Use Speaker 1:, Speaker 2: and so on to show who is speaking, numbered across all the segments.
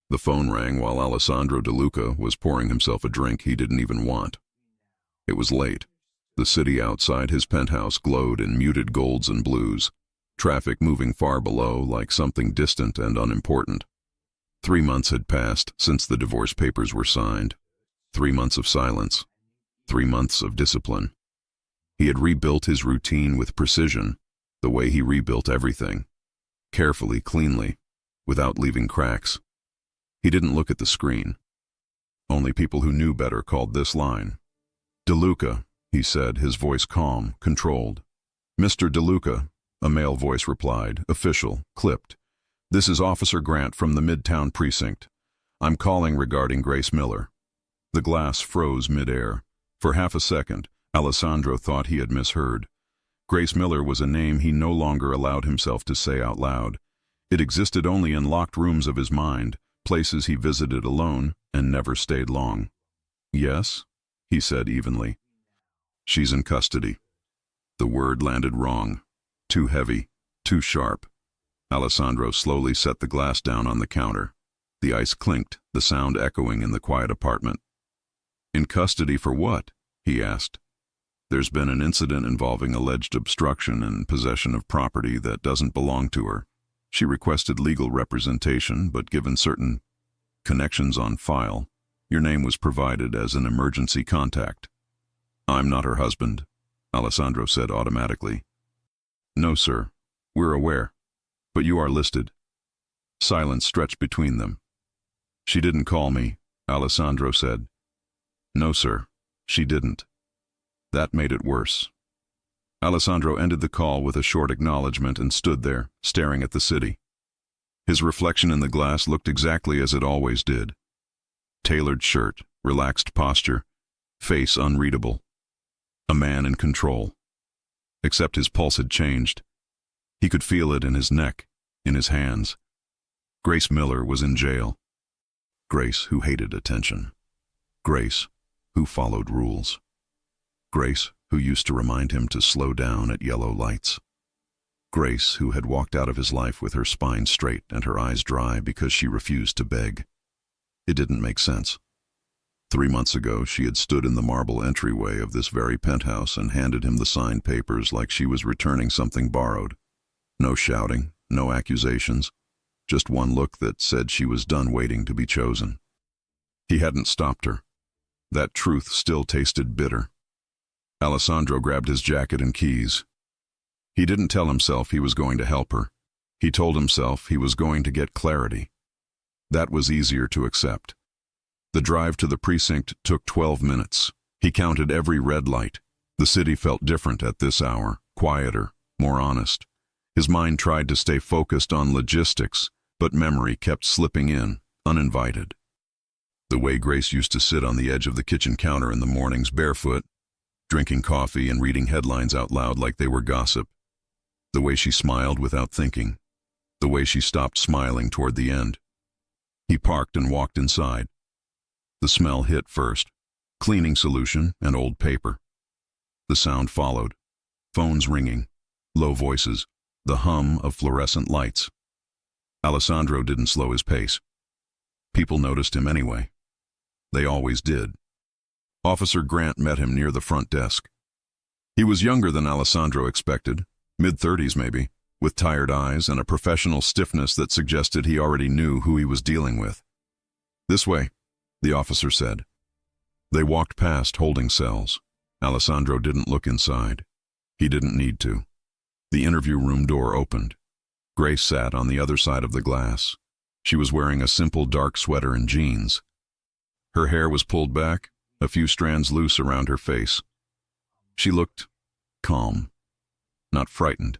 Speaker 1: The phone rang while Alessandro De Luca was pouring himself a drink he didn't even want. It was late. The city outside his penthouse glowed in muted golds and blues, traffic moving far below like something distant and unimportant. 3 months had passed since the divorce papers were signed. 3 months of silence. 3 months of discipline. He had rebuilt his routine with precision, the way he rebuilt everything. Carefully, cleanly, without leaving cracks. He didn't look at the screen. Only people who knew better called this line. "De Luca," he said, his voice calm, controlled. "Mr. De Luca," a male voice replied, official, clipped. "This is Officer Grant from the Midtown Precinct. I'm calling regarding Grace Miller." The glass froze midair. For half a second, Alessandro thought he had misheard. Grace Miller was a name he no longer allowed himself to say out loud. It existed only in locked rooms of his mind, places he visited alone and never stayed long. "Yes?" he said evenly. "She's in custody." The word landed wrong. Too heavy, too sharp. Alessandro slowly set the glass down on the counter. The ice clinked, the sound echoing in the quiet apartment. "In custody for what?" he asked. "There's been an incident involving alleged obstruction and possession of property that doesn't belong to her. She requested legal representation, but given certain connections on file, your name was provided as an emergency contact." "I'm not her husband," Alessandro said automatically. "No, sir. We're aware. But you are listed." Silence stretched between them. "She didn't call me," Alessandro said. "No, sir. She didn't." That made it worse. Alessandro ended the call with a short acknowledgement and stood there, staring at the city. His reflection in the glass looked exactly as it always did. Tailored shirt, relaxed posture, face unreadable. A man in control. Except his pulse had changed. He could feel it in his neck, in his hands. Grace Miller was in jail. Grace who hated attention. Grace who followed rules. Grace who used to remind him to slow down at yellow lights. Grace who had walked out of his life with her spine straight and her eyes dry because she refused to beg. It didn't make sense. 3 months ago, she had stood in the marble entryway of this very penthouse and handed him the signed papers like she was returning something borrowed. No shouting, no accusations, just one look that said she was done waiting to be chosen. He hadn't stopped her. That truth still tasted bitter. Alessandro grabbed his jacket and keys. He didn't tell himself he was going to help her. He told himself he was going to get clarity. That was easier to accept. The drive to the precinct took 12 minutes. He counted every red light. The city felt different at this hour, quieter, more honest. His mind tried to stay focused on logistics, but memory kept slipping in, uninvited. The way Grace used to sit on the edge of the kitchen counter in the mornings barefoot, drinking coffee and reading headlines out loud like they were gossip. The way she smiled without thinking. The way she stopped smiling toward the end. He parked and walked inside. The smell hit first. Cleaning solution and old paper. The sound followed. Phones ringing. Low voices. The hum of fluorescent lights. Alessandro didn't slow his pace. People noticed him anyway. They always did. Officer Grant met him near the front desk. He was younger than Alessandro expected, mid-30s maybe, with tired eyes and a professional stiffness that suggested he already knew who he was dealing with. "This way," the officer said. They walked past holding cells. Alessandro didn't look inside. He didn't need to. The interview room door opened. Grace sat on the other side of the glass. She was wearing a simple dark sweater and jeans. Her hair was pulled back, a few strands loose around her face. She looked calm, not frightened,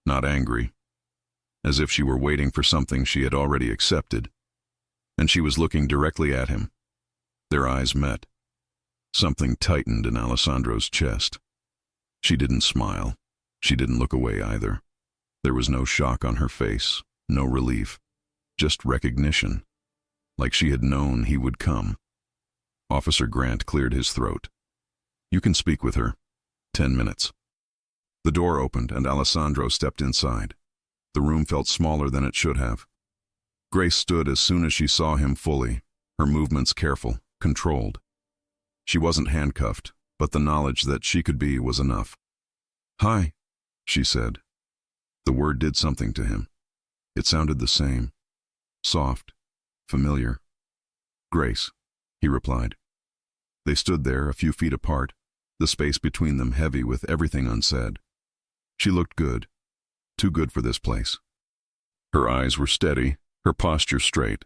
Speaker 1: not angry, as if she were waiting for something she had already accepted. And she was looking directly at him. Their eyes met. Something tightened in Alessandro's chest. She didn't smile. She didn't look away either. There was no shock on her face, no relief, just recognition, like she had known he would come. Officer Grant cleared his throat. "You can speak with her. 10 minutes." The door opened and Alessandro stepped inside. The room felt smaller than it should have. Grace stood as soon as she saw him fully, her movements careful, controlled. She wasn't handcuffed, but the knowledge that she could be was enough. "Hi," she said. The word did something to him. It sounded the same. Soft, familiar. "Grace," he replied. They stood there, a few feet apart, the space between them heavy with everything unsaid. She looked good. Too good for this place. Her eyes were steady, her posture straight.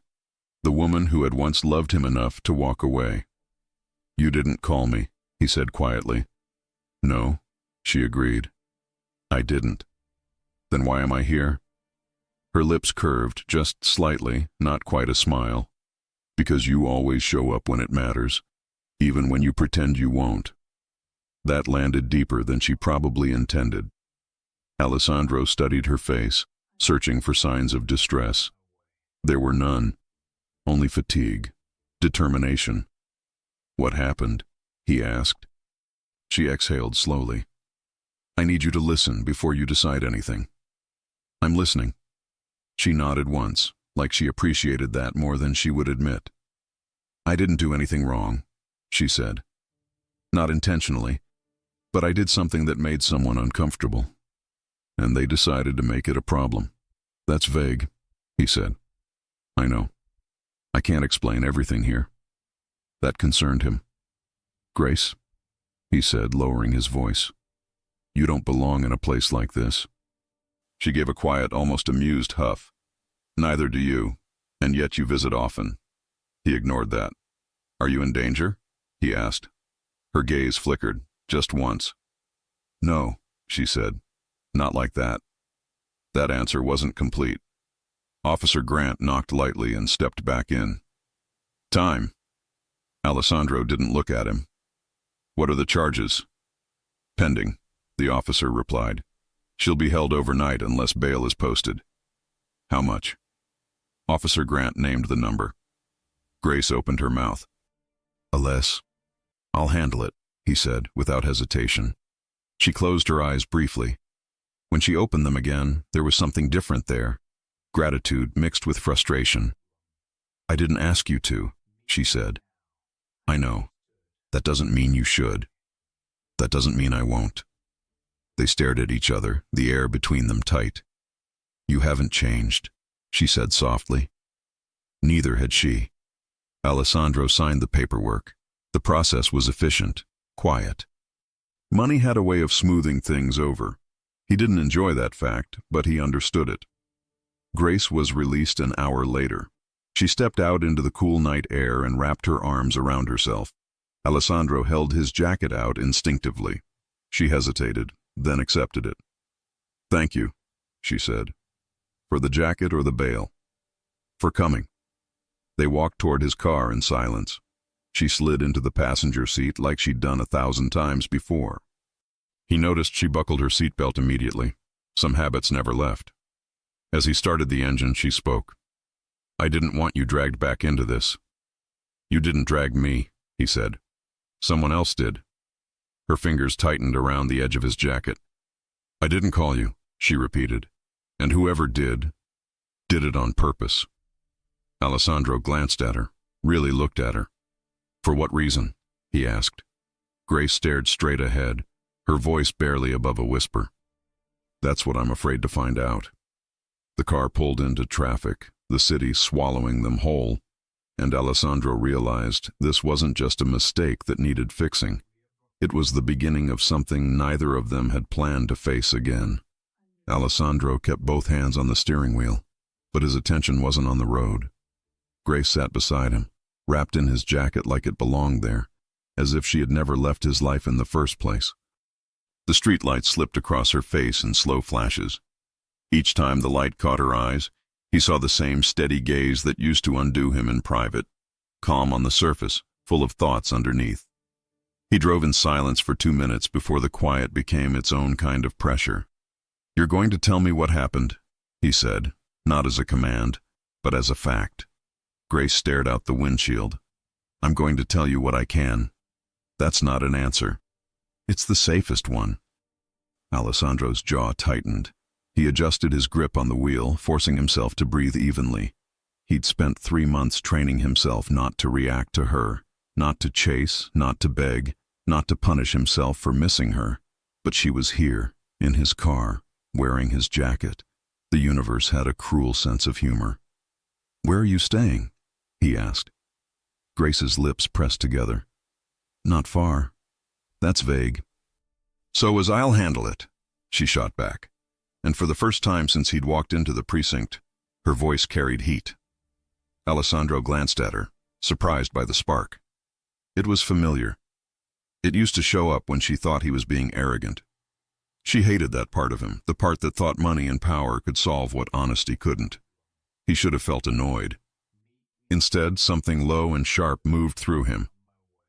Speaker 1: The woman who had once loved him enough to walk away. "You didn't call me," he said quietly. "No," she agreed. "I didn't." "Then why am I here?" Her lips curved, just slightly, not quite a smile. "Because you always show up when it matters, even when you pretend you won't." That landed deeper than she probably intended. Alessandro studied her face, searching for signs of distress. There were none. Only fatigue, determination. "What happened?" he asked. She exhaled slowly. "I need you to listen before you decide anything." "I'm listening." She nodded once, like she appreciated that more than she would admit. "I didn't do anything wrong," she said. "Not intentionally, but I did something that made someone uncomfortable. And they decided to make it a problem." "That's vague," he said. "I know. I can't explain everything here." That concerned him. "Grace," he said, lowering his voice, "you don't belong in a place like this." She gave a quiet, almost amused huff. "Neither do you, and yet you visit often." He ignored that. "Are you in danger?" he asked. Her gaze flickered, just once. "No," she said. "Not like that." That answer wasn't complete. Officer Grant knocked lightly and stepped back in. "Time." Alessandro didn't look at him. "What are the charges?" "Pending," the officer replied. "She'll be held overnight unless bail is posted." "How much?" Officer Grant named the number. Grace opened her mouth. "Less." "I'll handle it," he said, without hesitation. She closed her eyes briefly. When she opened them again, there was something different there. Gratitude mixed with frustration. "I didn't ask you to," she said. "I know. That doesn't mean you should. That doesn't mean I won't." They stared at each other, the air between them tight. "You haven't changed," she said softly. Neither had she. Alessandro signed the paperwork. The process was efficient, quiet. Money had a way of smoothing things over. He didn't enjoy that fact, but he understood it. Grace was released an hour later. She stepped out into the cool night air and wrapped her arms around herself. Alessandro held his jacket out instinctively. She hesitated, then accepted it. "Thank you," she said. "For the jacket or the bail?" "For coming." They walked toward his car in silence. She slid into the passenger seat like she'd done 1,000 times before. He noticed she buckled her seatbelt immediately. Some habits never left. As he started the engine, she spoke. "I didn't want you dragged back into this." "You didn't drag me," he said. "Someone else did." Her fingers tightened around the edge of his jacket. "I didn't call you," she repeated. "And whoever did it on purpose." Alessandro glanced at her, really looked at her. "For what reason?" he asked. Grace stared straight ahead, her voice barely above a whisper. "That's what I'm afraid to find out." The car pulled into traffic, the city swallowing them whole, and Alessandro realized this wasn't just a mistake that needed fixing. It was the beginning of something neither of them had planned to face again. Alessandro kept both hands on the steering wheel, but his attention wasn't on the road. Grace sat beside him, wrapped in his jacket like it belonged there, as if she had never left his life in the first place. The streetlight slipped across her face in slow flashes. Each time the light caught her eyes, he saw the same steady gaze that used to undo him in private, calm on the surface, full of thoughts underneath. He drove in silence for 2 minutes before the quiet became its own kind of pressure. "You're going to tell me what happened," he said, not as a command, but as a fact. Grace stared out the windshield. "I'm going to tell you what I can." "That's not an answer." "It's the safest one." Alessandro's jaw tightened. He adjusted his grip on the wheel, forcing himself to breathe evenly. He'd spent 3 months training himself not to react to her, not to chase, not to beg, not to punish himself for missing her. But she was here, in his car, wearing his jacket. The universe had a cruel sense of humor. "Where are you staying?" he asked. Grace's lips pressed together. "Not far." "That's vague." "So as I'll handle it," she shot back. And for the first time since he'd walked into the precinct, her voice carried heat. Alessandro glanced at her, surprised by the spark. It was familiar. It used to show up when she thought he was being arrogant. She hated that part of him, the part that thought money and power could solve what honesty couldn't. He should have felt annoyed. Instead, something low and sharp moved through him.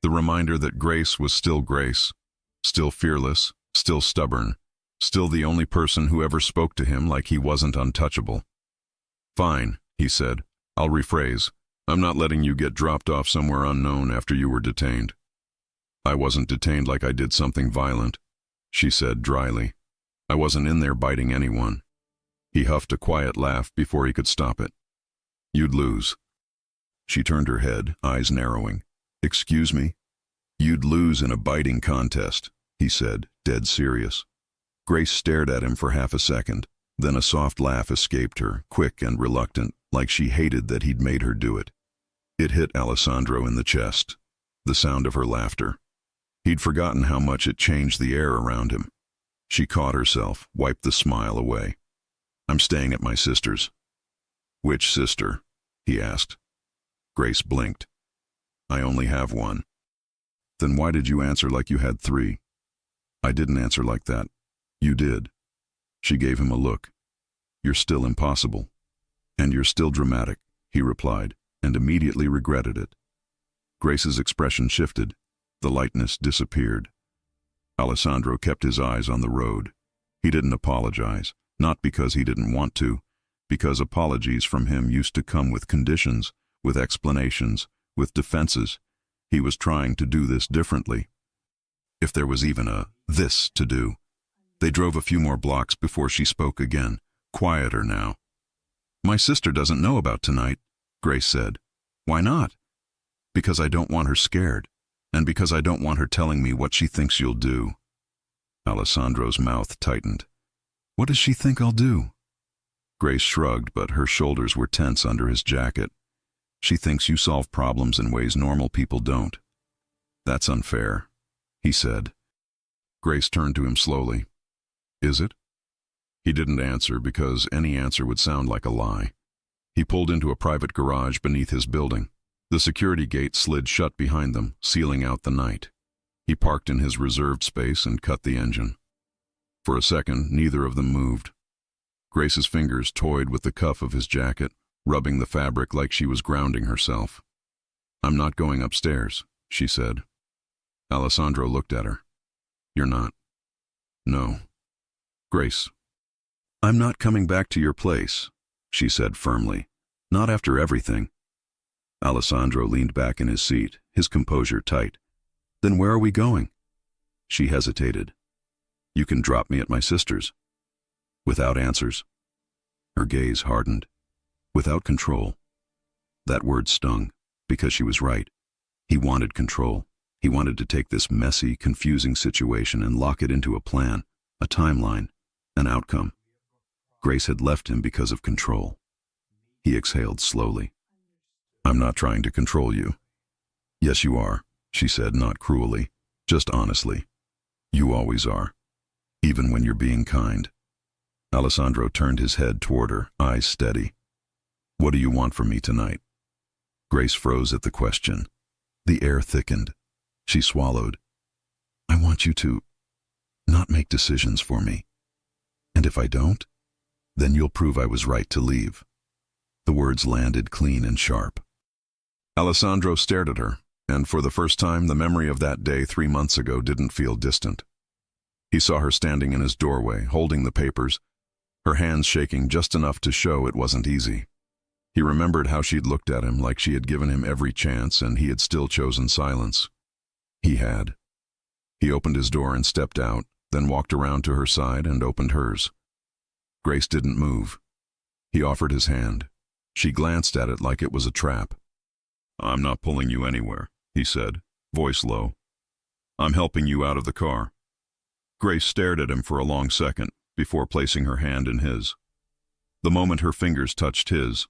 Speaker 1: The reminder that Grace was still Grace, still fearless, still stubborn, still the only person who ever spoke to him like he wasn't untouchable. "Fine," he said. "I'll rephrase. I'm not letting you get dropped off somewhere unknown after you were detained." "I wasn't detained like I did something violent," she said dryly. "I wasn't in there biting anyone." He huffed a quiet laugh before he could stop it. "You'd lose." She turned her head, eyes narrowing. "Excuse me?" "You'd lose in a biting contest," he said, dead serious. Grace stared at him for half a second, then a soft laugh escaped her, quick and reluctant, like she hated that he'd made her do it. It hit Alessandro in the chest, the sound of her laughter. He'd forgotten how much it changed the air around him. She caught herself, wiped the smile away. "I'm staying at my sister's." "Which sister?" he asked. Grace blinked. "I only have one." "Then why did you answer like you had 3? "I didn't answer like that." "You did." She gave him a look. "You're still impossible." "And you're still dramatic," he replied, and immediately regretted it. Grace's expression shifted. The lightness disappeared. Alessandro kept his eyes on the road. He didn't apologize, not because he didn't want to, because apologies from him used to come with conditions, with explanations, with defenses. He was trying to do this differently. If there was even a this to do. They drove a few more blocks before she spoke again, quieter now. "My sister doesn't know about tonight," Grace said. "Why not?" "Because I don't want her scared. And because I don't want her telling me what she thinks you'll do." Alessandro's mouth tightened. "What does she think I'll do?" Grace shrugged, but her shoulders were tense under his jacket. "She thinks you solve problems in ways normal people don't." "That's unfair," he said. Grace turned to him slowly. "Is it?" He didn't answer because any answer would sound like a lie. He pulled into a private garage beneath his building. The security gate slid shut behind them, sealing out the night. He parked in his reserved space and cut the engine. For a second, neither of them moved. Grace's fingers toyed with the cuff of his jacket, rubbing the fabric like she was grounding herself. "I'm not going upstairs," she said. Alessandro looked at her. "You're not?" "No." "Grace." "I'm not coming back to your place," she said firmly. "Not after everything." Alessandro leaned back in his seat, his composure tight. "Then where are we going?" She hesitated. "You can drop me at my sister's." "Without answers?" Her gaze hardened. "Without control." That word stung, because she was right. He wanted control. He wanted to take this messy, confusing situation and lock it into a plan, a timeline, an outcome. Grace had left him because of control. He exhaled slowly. "I'm not trying to control you." "Yes, you are," she said, not cruelly, just honestly. "You always are, even when you're being kind." Alessandro turned his head toward her, eyes steady. "What do you want from me tonight?" Grace froze at the question. The air thickened. She swallowed. "I want you to not make decisions for me. And if I don't, then you'll prove I was right to leave." The words landed clean and sharp. Alessandro stared at her, and for the first time the memory of that day 3 months ago didn't feel distant. He saw her standing in his doorway, holding the papers, her hands shaking just enough to show it wasn't easy. He remembered how she'd looked at him like she had given him every chance and he had still chosen silence. He had. He opened his door and stepped out, then walked around to her side and opened hers. Grace didn't move. He offered his hand. She glanced at it like it was a trap. "I'm not pulling you anywhere," he said, voice low. "I'm helping you out of the car." Grace stared at him for a long second before placing her hand in his. The moment her fingers touched his,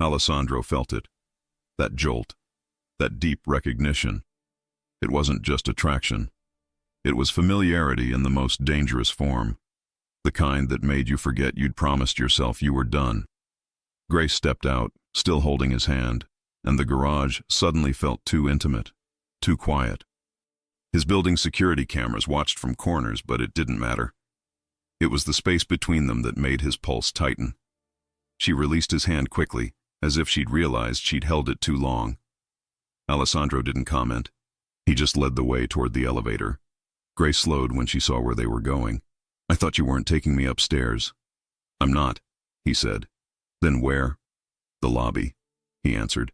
Speaker 1: Alessandro felt it. That jolt, that deep recognition. It wasn't just attraction. It was familiarity in the most dangerous form, the kind that made you forget you'd promised yourself you were done. Grace stepped out, still holding his hand, and the garage suddenly felt too intimate, too quiet. His building's security cameras watched from corners, but it didn't matter. It was the space between them that made his pulse tighten. She released his hand quickly, as if she'd realized she'd held it too long. Alessandro didn't comment. He just led the way toward the elevator. Grace slowed when she saw where they were going. "I thought you weren't taking me upstairs." "I'm not," he said. "Then where?" "The lobby," he answered.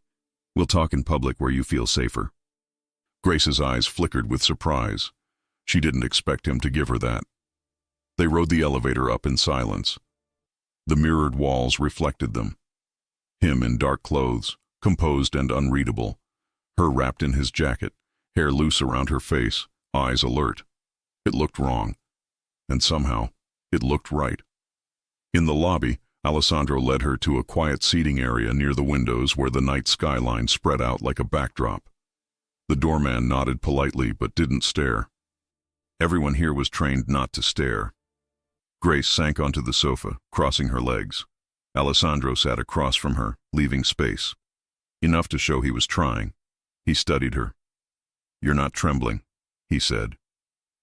Speaker 1: "We'll talk in public where you feel safer." Grace's eyes flickered with surprise. She didn't expect him to give her that. They rode the elevator up in silence. The mirrored walls reflected them. Him in dark clothes, composed and unreadable. Her wrapped in his jacket, hair loose around her face, eyes alert. It looked wrong. And somehow, it looked right. In the lobby, Alessandro led her to a quiet seating area near the windows where the night skyline spread out like a backdrop. The doorman nodded politely but didn't stare. Everyone here was trained not to stare. Grace sank onto the sofa, crossing her legs. Alessandro sat across from her, leaving space. Enough to show he was trying. He studied her. "You're not trembling," he said.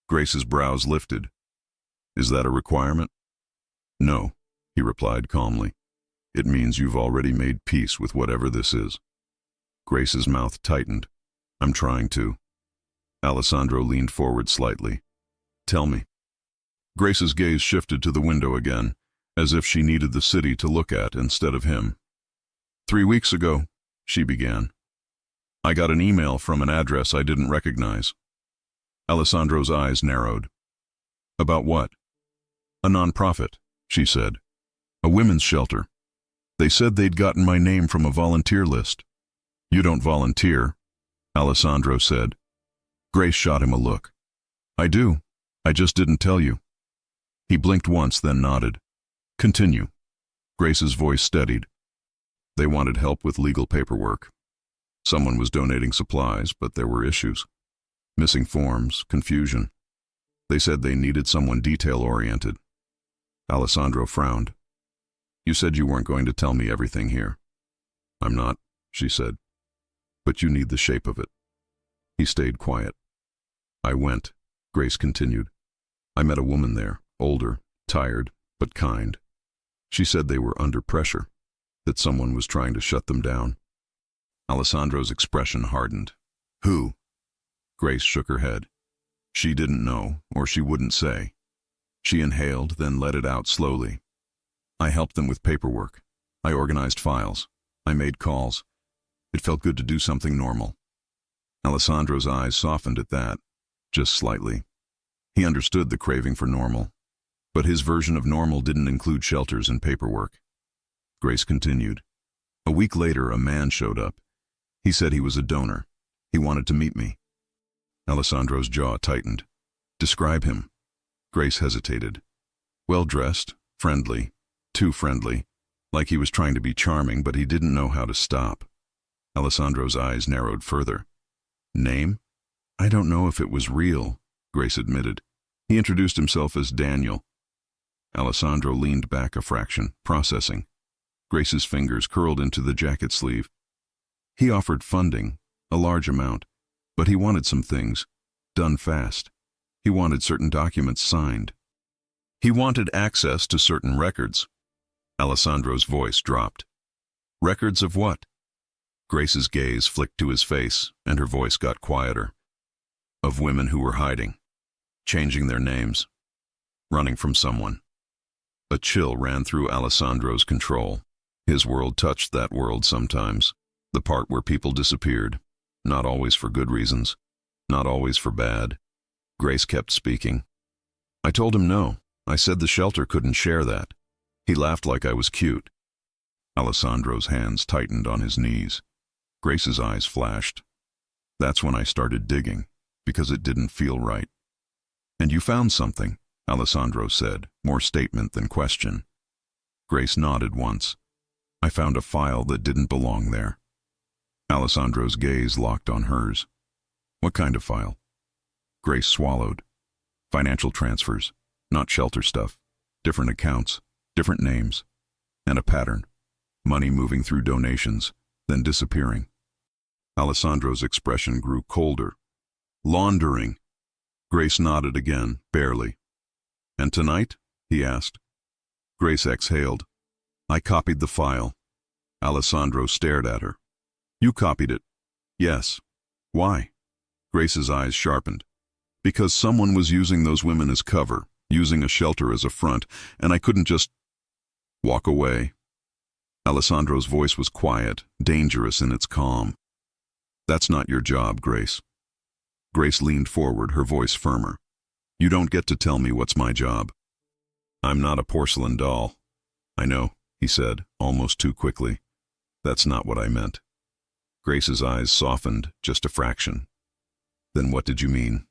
Speaker 1: Grace's brows lifted. "Is that a requirement?" "No," he replied calmly. "It means you've already made peace with whatever this is." Grace's mouth tightened. "I'm trying to." Alessandro leaned forward slightly. "Tell me." Grace's gaze shifted to the window again, as if she needed the city to look at instead of him. 3 weeks ago," she began, "I got an email from an address I didn't recognize." Alessandro's eyes narrowed. "About what?" "A nonprofit," she said. "A women's shelter. They said they'd gotten my name from a volunteer list." "You don't volunteer," Alessandro said. Grace shot him a look. "I do. I just didn't tell you." He blinked once, then nodded. "Continue." Grace's voice steadied. "They wanted help with legal paperwork. Someone was donating supplies, but there were issues. Missing forms, confusion. They said they needed someone detail-oriented." Alessandro frowned. "You said you weren't going to tell me everything here." "I'm not," she said. "But you need the shape of it." He stayed quiet. "I went," Grace continued. "I met a woman there, older, tired, but kind. She said they were under pressure, that someone was trying to shut them down." Alessandro's expression hardened. "Who?" Grace shook her head. She didn't know, or she wouldn't say. She inhaled, then let it out slowly. "I helped them with paperwork. I organized files. I made calls. It felt good to do something normal." Alessandro's eyes softened at that, just slightly. He understood the craving for normal, but his version of normal didn't include shelters and paperwork. Grace continued. "A week later, a man showed up. He said he was a donor. He wanted to meet me." Alessandro's jaw tightened. "Describe him." Grace hesitated. Well-dressed, friendly, too friendly, like he was trying to be charming, but he didn't know how to stop. Alessandro's eyes narrowed further. "Name?" "I don't know if it was real," Grace admitted. "He introduced himself as Daniel." Alessandro leaned back a fraction, processing. Grace's fingers curled into the jacket sleeve. "He offered funding, a large amount, but he wanted some things done fast. He wanted certain documents signed. He wanted access to certain records." Alessandro's voice dropped. "Records of what?" Grace's gaze flicked to his face, and her voice got quieter. "Of women who were hiding, changing their names, running from someone." A chill ran through Alessandro's control. His world touched that world sometimes, the part where people disappeared, not always for good reasons, not always for bad. Grace kept speaking. "I told him no. I said the shelter couldn't share that. He laughed like I was cute." Alessandro's hands tightened on his knees. Grace's eyes flashed. That's when I started digging, because it didn't feel right. And you found something, Alessandro said, more statement than question. Grace nodded once. I found a file that didn't belong there. Alessandro's gaze locked on hers. What kind of file? Grace swallowed. Financial transfers, not shelter stuff. Different accounts, different names, and a pattern. Money moving through donations, then disappearing. Alessandro's expression grew colder. Laundering. Grace nodded again, barely. And tonight? He asked. Grace exhaled. I copied the file. Alessandro stared at her. You copied it? Yes. Why? Grace's eyes sharpened. Because someone was using those women as cover, using a shelter as a front, and I couldn't just walk away. Alessandro's voice was quiet, dangerous in its calm. That's not your job, Grace. Grace leaned forward, her voice firmer. You don't get to tell me what's my job. I'm not a porcelain doll. I know, he said, almost too quickly. That's not what I meant. Grace's eyes softened, just a fraction. Then what did you mean?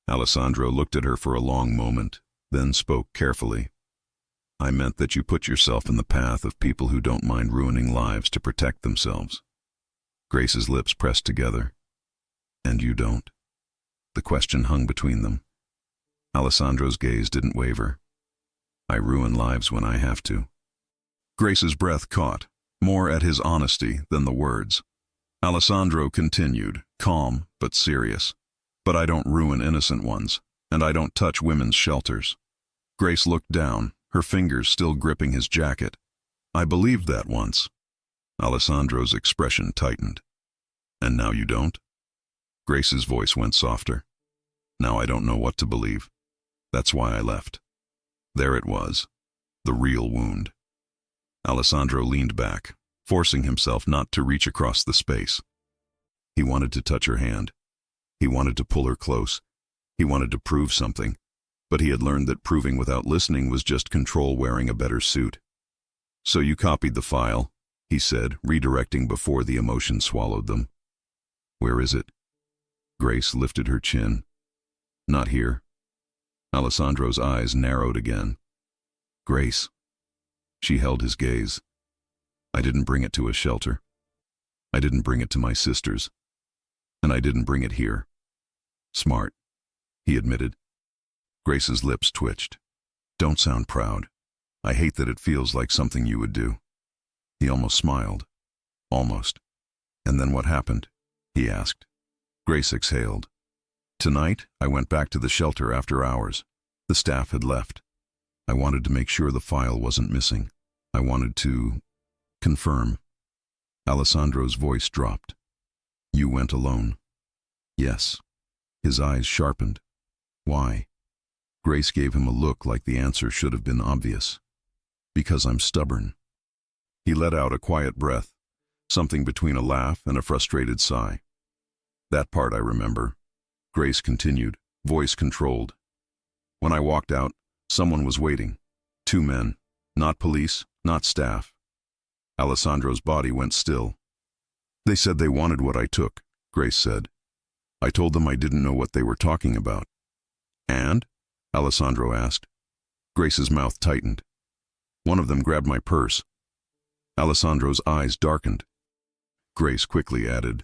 Speaker 1: Alessandro looked at her for a long moment, then spoke carefully. I meant that you put yourself in the path of people who don't mind ruining lives to protect themselves. Grace's lips pressed together. And you don't? The question hung between them. Alessandro's gaze didn't waver. I ruin lives when I have to. Grace's breath caught, more at his honesty than the words. Alessandro continued, calm but serious. But I don't ruin innocent ones, and I don't touch women's shelters. Grace looked down, her fingers still gripping his jacket. I believed that once. Alessandro's expression tightened. And now you don't? Grace's voice went softer. Now I don't know what to believe. That's why I left. There it was, the real wound. Alessandro leaned back, forcing himself not to reach across the space. He wanted to touch her hand. He wanted to pull her close. He wanted to prove something, but he had learned that proving without listening was just control wearing a better suit. So you copied the file, he said, redirecting before the emotion swallowed them. Where is it? Grace lifted her chin. Not here. Alessandro's eyes narrowed again. Grace. She held his gaze. I didn't bring it to a shelter. I didn't bring it to my sisters. And I didn't bring it here. Smart, he admitted. Grace's lips twitched. Don't sound proud. I hate that it feels like something you would do. He almost smiled. Almost. And then what happened? He asked. Grace exhaled. Tonight, I went back to the shelter after hours. The staff had left. I wanted to make sure the file wasn't missing. I wanted to confirm. Alessandro's voice dropped. You went alone? Yes. His eyes sharpened. Why? Grace gave him a look like the answer should have been obvious. Because I'm stubborn. He let out a quiet breath, something between a laugh and a frustrated sigh. That part I remember. Grace continued, voice controlled. When I walked out, someone was waiting. 2 men. Not police, not staff. Alessandro's body went still. They said they wanted what I took, Grace said. I told them I didn't know what they were talking about. And? Alessandro asked. Grace's mouth tightened. One of them grabbed my purse. Alessandro's eyes darkened. Grace quickly added,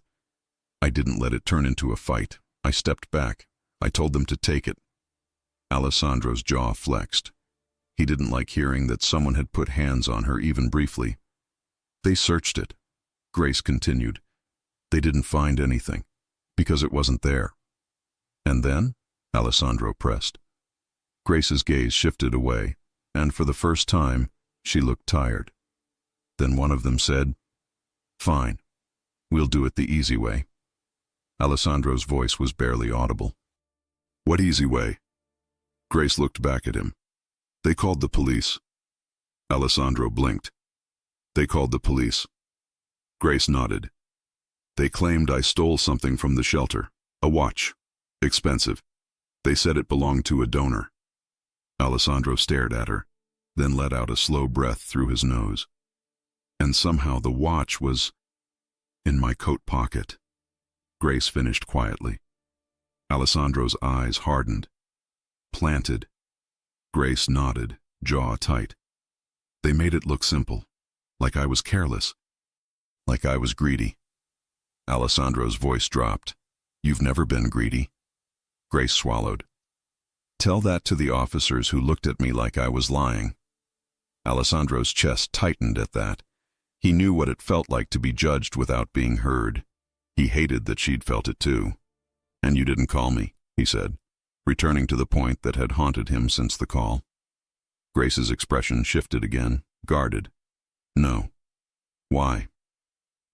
Speaker 1: I didn't let it turn into a fight. I stepped back. I told them to take it. Alessandro's jaw flexed. He didn't like hearing that someone had put hands on her even briefly. They searched it. Grace continued. They didn't find anything, because it wasn't there. And then? Alessandro pressed. Grace's gaze shifted away, and for the first time, she looked tired. Then one of them said, Fine. We'll do it the easy way. Alessandro's voice was barely audible. What easy way? Grace looked back at him. They called the police. Alessandro blinked. They called the police. Grace nodded. They claimed I stole something from the shelter. A watch. Expensive. They said it belonged to a donor. Alessandro stared at her, then let out a slow breath through his nose. And somehow the watch was in my coat pocket. Grace finished quietly. Alessandro's eyes hardened, planted. Grace nodded, jaw tight. They made it look simple, like I was careless, like I was greedy. Alessandro's voice dropped. You've never been greedy. Grace swallowed. Tell that to the officers who looked at me like I was lying. Alessandro's chest tightened at that. He knew what it felt like to be judged without being heard. He hated that she'd felt it too. And you didn't call me, he said, returning to the point that had haunted him since the call. Grace's expression shifted again, guarded. No. Why?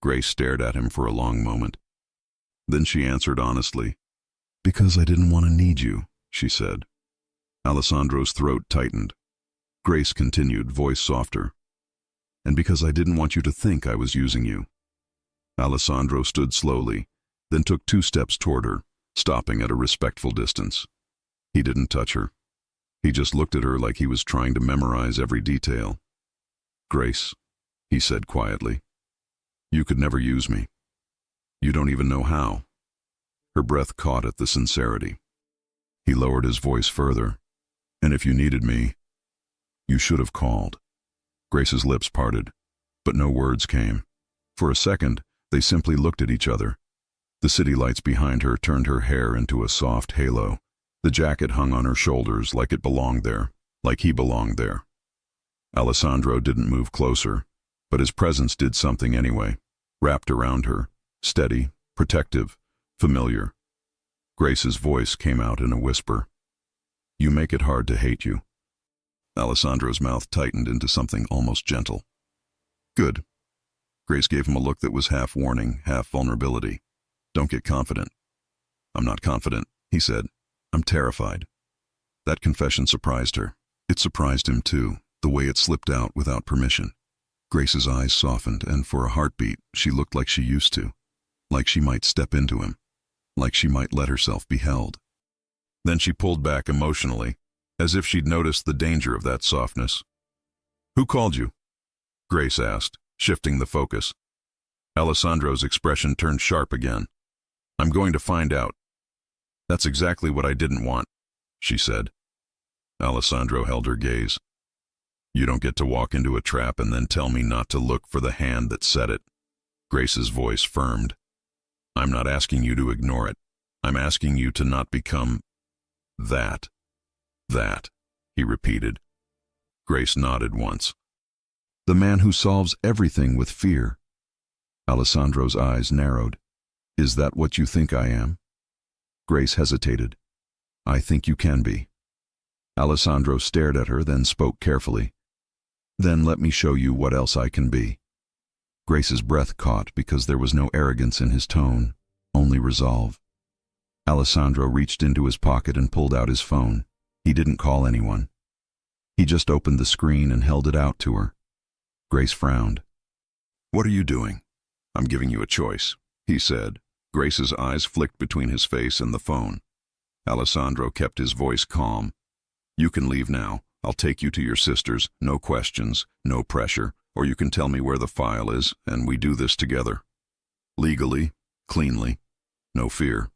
Speaker 1: Grace stared at him for a long moment. Then she answered honestly. Because I didn't want to need you, she said. Alessandro's throat tightened. Grace continued, voice softer. And because I didn't want you to think I was using you. Alessandro stood slowly, then took 2 steps toward her, stopping at a respectful distance. He didn't touch her. He just looked at her like he was trying to memorize every detail. Grace, he said quietly, you could never use me. You don't even know how. Her breath caught at the sincerity. He lowered his voice further. And if you needed me, you should have called. Grace's lips parted, but no words came. For a second, they simply looked at each other. The city lights behind her turned her hair into a soft halo. The jacket hung on her shoulders like it belonged there, like he belonged there. Alessandro didn't move closer, but his presence did something anyway, wrapped around her, steady, protective, familiar. Grace's voice came out in a whisper. You make it hard to hate you. Alessandro's mouth tightened into something almost gentle. Good. Grace gave him a look that was half warning, half vulnerability. Don't get confident. I'm not confident, he said. I'm terrified. That confession surprised her. It surprised him too, the way it slipped out without permission. Grace's eyes softened, and for a heartbeat, she looked like she used to. Like she might step into him. Like she might let herself be held. Then she pulled back emotionally, as if she'd noticed the danger of that softness. Who called you? Grace asked, shifting the focus. Alessandro's expression turned sharp again. I'm going to find out. That's exactly what I didn't want, she said. Alessandro held her gaze. You don't get to walk into a trap and then tell me not to look for the hand that set it. Grace's voice firmed. I'm not asking you to ignore it. I'm asking you to not become that. That, he repeated. Grace nodded once. The man who solves everything with fear. Alessandro's eyes narrowed. Is that what you think I am? Grace hesitated. I think you can be. Alessandro stared at her, then spoke carefully. Then let me show you what else I can be. Grace's breath caught because there was no arrogance in his tone, only resolve. Alessandro reached into his pocket and pulled out his phone. He didn't call anyone. He just opened the screen and held it out to her. Grace frowned. What are you doing? I'm giving you a choice, he said. Grace's eyes flicked between his face and the phone. Alessandro kept his voice calm. You can leave now. I'll take you to your sister's, no questions, no pressure, or you can tell me where the file is, and we do this together. Legally, cleanly, no fear.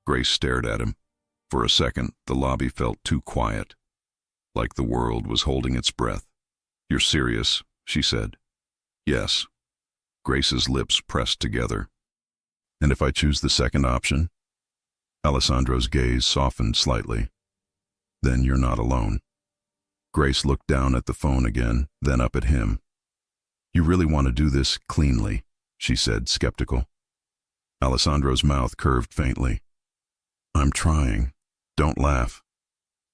Speaker 1: Grace stared at him. For a second, the lobby felt too quiet, like the world was holding its breath. You're serious, she said. Yes. Grace's lips pressed together. And if I choose the second option? Alessandro's gaze softened slightly. Then you're not alone. Grace looked down at the phone again, then up at him. You really want to do this cleanly, she said, skeptical. Alessandro's mouth curved faintly. I'm trying. Don't laugh.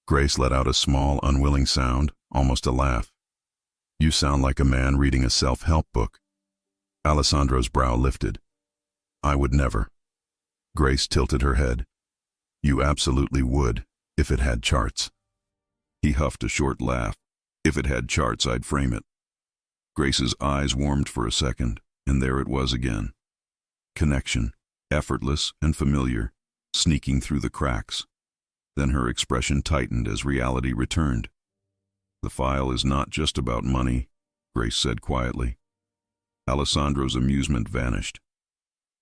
Speaker 1: Grace let out a small, unwilling sound, almost a laugh. You sound like a man reading a self-help book. Alessandro's brow lifted. I would never. Grace tilted her head. You absolutely would, if it had charts. He huffed a short laugh. If it had charts, I'd frame it. Grace's eyes warmed for a second, and there it was again. Connection, effortless and familiar, sneaking through the cracks. Then her expression tightened as reality returned. The file is not just about money, Grace said quietly. Alessandro's amusement vanished.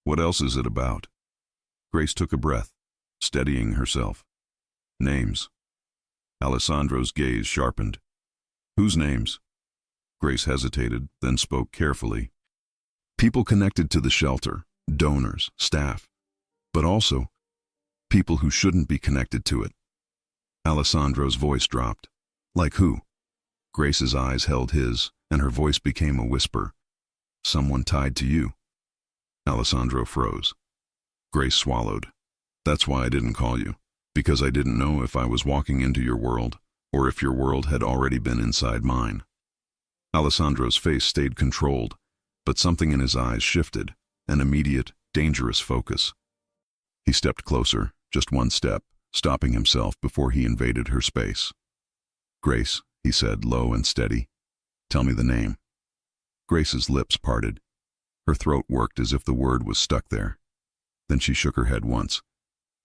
Speaker 1: What else is it about? Grace took a breath, steadying herself. Names. Alessandro's gaze sharpened. Whose names? Grace hesitated, then spoke carefully. People connected to the shelter, donors, staff, but also people who shouldn't be connected to it. Alessandro's voice dropped. Like who? Grace's eyes held his, and her voice became a whisper. Someone tied to you. Alessandro froze. Grace swallowed. That's why I didn't call you, because I didn't know if I was walking into your world, or if your world had already been inside mine. Alessandro's face stayed controlled, but something in his eyes shifted, an immediate, dangerous focus. He stepped closer, just one step, stopping himself before he invaded her space. Grace, he said, low and steady. Tell me the name. Grace's lips parted. Her throat worked as if the word was stuck there. Then she shook her head once.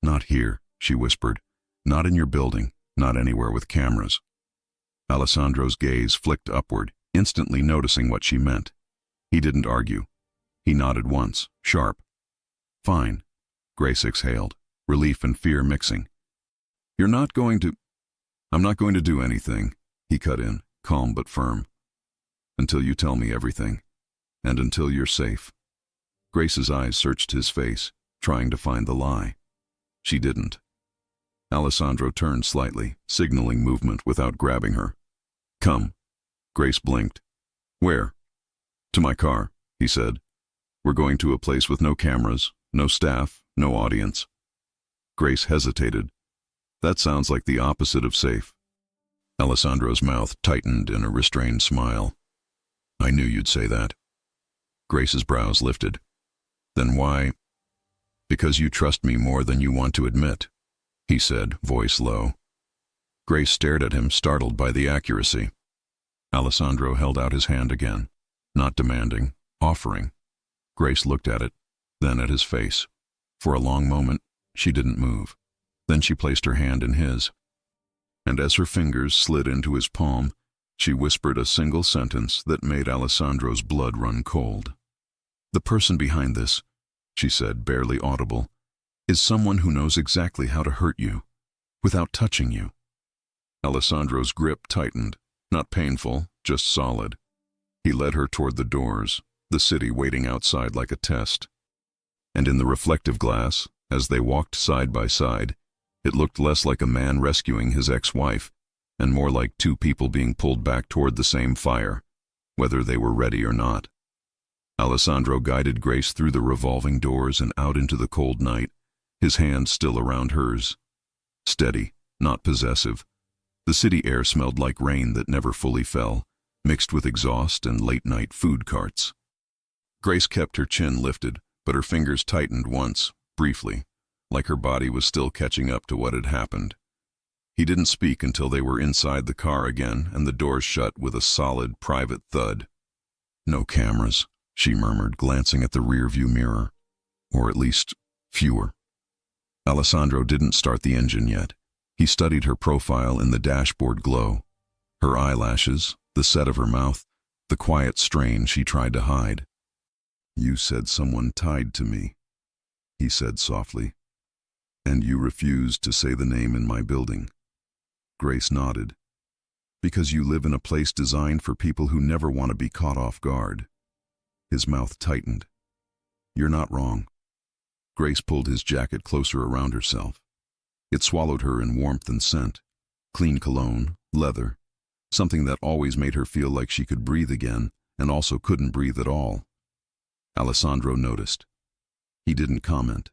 Speaker 1: Not here, she whispered. Not in your building, not anywhere with cameras. Alessandro's gaze flicked upward, instantly noticing what she meant. He didn't argue. He nodded once, sharp. Fine. Grace exhaled, relief and fear mixing. I'm not going to do anything, he cut in, calm but firm. Until you tell me everything. And until you're safe. Grace's eyes searched his face, trying to find the lie. She didn't. Alessandro turned slightly, signaling movement without grabbing her. Come. Grace blinked. Where? To my car, he said. We're going to a place with no cameras, no staff, no audience. Grace hesitated. That sounds like the opposite of safe. Alessandro's mouth tightened in a restrained smile. I knew you'd say that. Grace's brows lifted. Then why? Because you trust me more than you want to admit, he said, voice low. Grace stared at him, startled by the accuracy. Alessandro held out his hand again, not demanding, offering. Grace looked at it, then at his face. For a long moment, she didn't move. Then she placed her hand in his. And as her fingers slid into his palm, she whispered a single sentence that made Alessandro's blood run cold. The person behind this, she said, barely audible, is someone who knows exactly how to hurt you, without touching you. Alessandro's grip tightened, not painful, just solid. He led her toward the doors, the city waiting outside like a test. And in the reflective glass, as they walked side by side, it looked less like a man rescuing his ex-wife, and more like two people being pulled back toward the same fire, whether they were ready or not. Alessandro guided Grace through the revolving doors and out into the cold night, his hand still around hers. Steady, not possessive. The city air smelled like rain that never fully fell, mixed with exhaust and late-night food carts. Grace kept her chin lifted, but her fingers tightened once, briefly, like her body was still catching up to what had happened. He didn't speak until they were inside the car again and the doors shut with a solid, private thud. No cameras, she murmured, glancing at the rear-view mirror. Or at least, fewer. Alessandro didn't start the engine yet. He studied her profile in the dashboard glow. Her eyelashes, the set of her mouth, the quiet strain she tried to hide. You said someone tied to me, he said softly. And you refused to say the name in my building. Grace nodded. Because you live in a place designed for people who never want to be caught off guard. His mouth tightened. You're not wrong. Grace pulled his jacket closer around herself. It swallowed her in warmth and scent. Clean cologne, leather, something that always made her feel like she could breathe again and also couldn't breathe at all. Alessandro noticed. He didn't comment.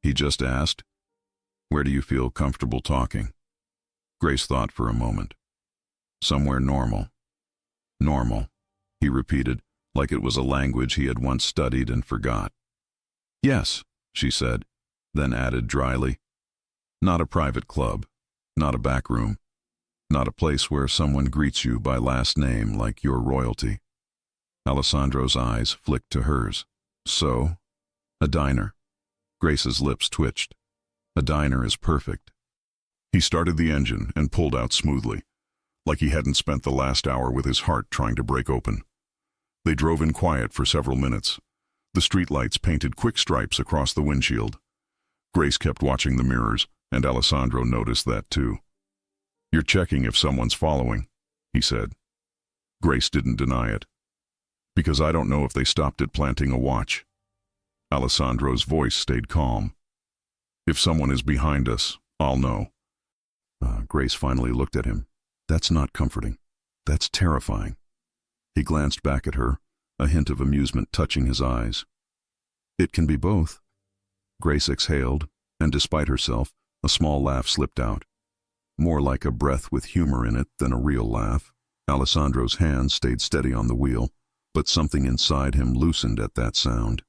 Speaker 1: He just asked, "Where do you feel comfortable talking?" Grace thought for a moment. Somewhere normal. Normal, he repeated, like it was a language he had once studied and forgot. Yes, she said, then added dryly, not a private club, not a back room, not a place where someone greets you by last name like you're royalty. Alessandro's eyes flicked to hers. So, a diner. Grace's lips twitched. A diner is perfect. He started the engine and pulled out smoothly, like he hadn't spent the last hour with his heart trying to break open. They drove in quiet for several minutes. The streetlights painted quick stripes across the windshield. Grace kept watching the mirrors, and Alessandro noticed that too. "You're checking if someone's following," he said. Grace didn't deny it. "Because I don't know if they stopped at planting a watch." Alessandro's voice stayed calm. "If someone is behind us, I'll know." Grace finally looked at him. "That's not comforting. That's terrifying." He glanced back at her, a hint of amusement touching his eyes. "It can be both." Grace exhaled, and despite herself, a small laugh slipped out. More like a breath with humor in it than a real laugh. Alessandro's hand stayed steady on the wheel, but something inside him loosened at that sound.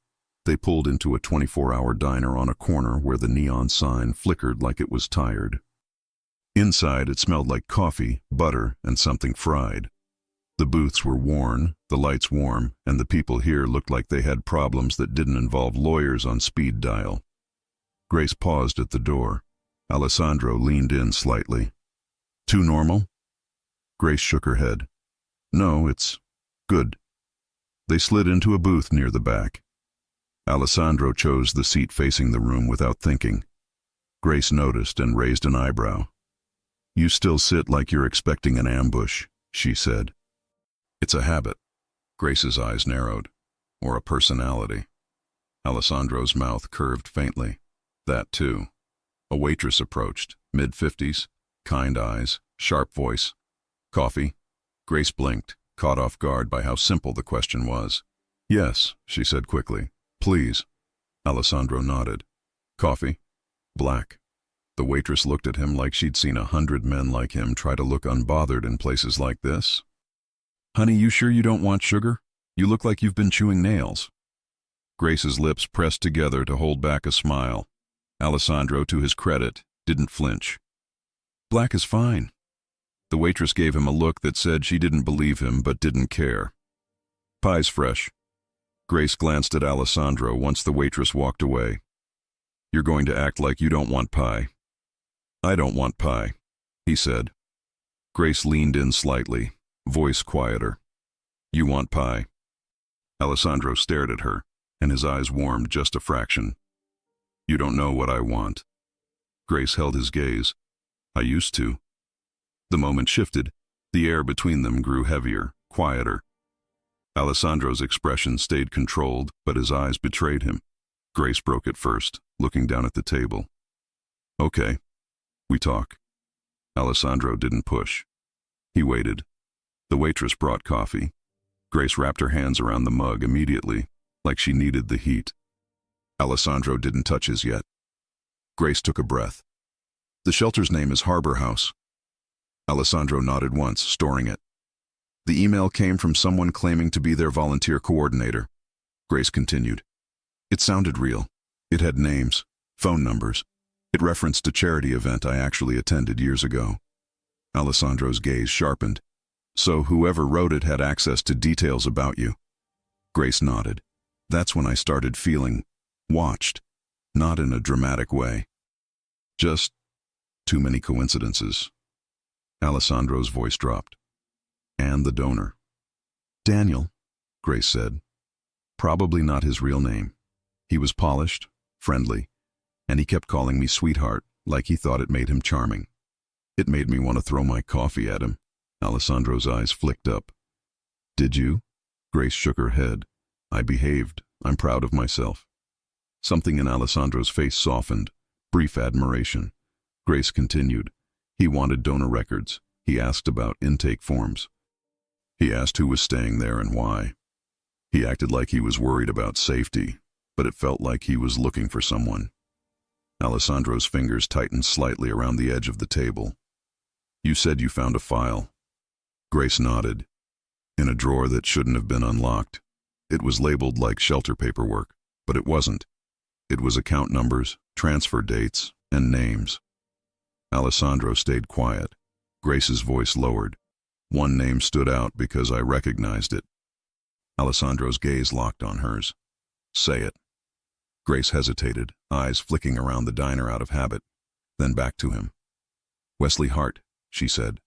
Speaker 1: They pulled into a 24-hour diner on a corner where the neon sign flickered like it was tired. Inside, it smelled like coffee, butter, and something fried. The booths were worn, the lights warm, and the people here looked like they had problems that didn't involve lawyers on speed dial. Grace paused at the door. Alessandro leaned in slightly. "Too normal?" Grace shook her head. "No, it's good." They slid into a booth near the back. Alessandro chose the seat facing the room without thinking. Grace noticed and raised an eyebrow. "You still sit like you're expecting an ambush," she said. "It's a habit." Grace's eyes narrowed. "Or a personality." Alessandro's mouth curved faintly. "That too." A waitress approached, mid-50s, kind eyes, sharp voice. "Coffee?" Grace blinked, caught off guard by how simple the question was. "Yes," she said quickly. "Please." Alessandro nodded. "Coffee?" "Black." The waitress looked at him like she'd seen 100 men like him try to look unbothered in places like this. "Honey, you sure you don't want sugar? You look like you've been chewing nails." Grace's lips pressed together to hold back a smile. Alessandro, to his credit, didn't flinch. "Black is fine." The waitress gave him a look that said she didn't believe him but didn't care. "Pie's fresh." Grace glanced at Alessandro once the waitress walked away. "You're going to act like you don't want pie." "I don't want pie," he said. Grace leaned in slightly, voice quieter. "You want pie." Alessandro stared at her, and his eyes warmed just a fraction. "You don't know what I want." Grace held his gaze. "I used to." The moment shifted. The air between them grew heavier, quieter. Alessandro's expression stayed controlled, but his eyes betrayed him. Grace broke it first, looking down at the table. "Okay, we talk." Alessandro didn't push. He waited. The waitress brought coffee. Grace wrapped her hands around the mug immediately, like she needed the heat. Alessandro didn't touch his yet. Grace took a breath. "The shelter's name is Harbor House." Alessandro nodded once, storing it. "The email came from someone claiming to be their volunteer coordinator." Grace continued. "It sounded real. It had names, phone numbers. It referenced a charity event I actually attended years ago." Alessandro's gaze sharpened. "So whoever wrote it had access to details about you?" Grace nodded. "That's when I started feeling watched. Not in a dramatic way. Just too many coincidences." Alessandro's voice dropped. "And the donor." "Daniel," Grace said. "Probably not his real name. He was polished, friendly, and he kept calling me sweetheart, like he thought it made him charming. It made me want to throw my coffee at him." Alessandro's eyes flicked up. "Did you?" Grace shook her head. "I behaved. I'm proud of myself." Something in Alessandro's face softened, brief admiration. Grace continued. "He wanted donor records. He asked about intake forms. He asked who was staying there and why. He acted like he was worried about safety, but it felt like he was looking for someone." Alessandro's fingers tightened slightly around the edge of the table. "You said you found a file." Grace nodded. "In a drawer that shouldn't have been unlocked. It was labeled like shelter paperwork, but it wasn't. It was account numbers, transfer dates, and names." Alessandro stayed quiet. Grace's voice lowered. "One name stood out because I recognized it." Alessandro's gaze locked on hers. "Say it." Grace hesitated, eyes flicking around the diner out of habit, then back to him. "Wesley Hart," she said.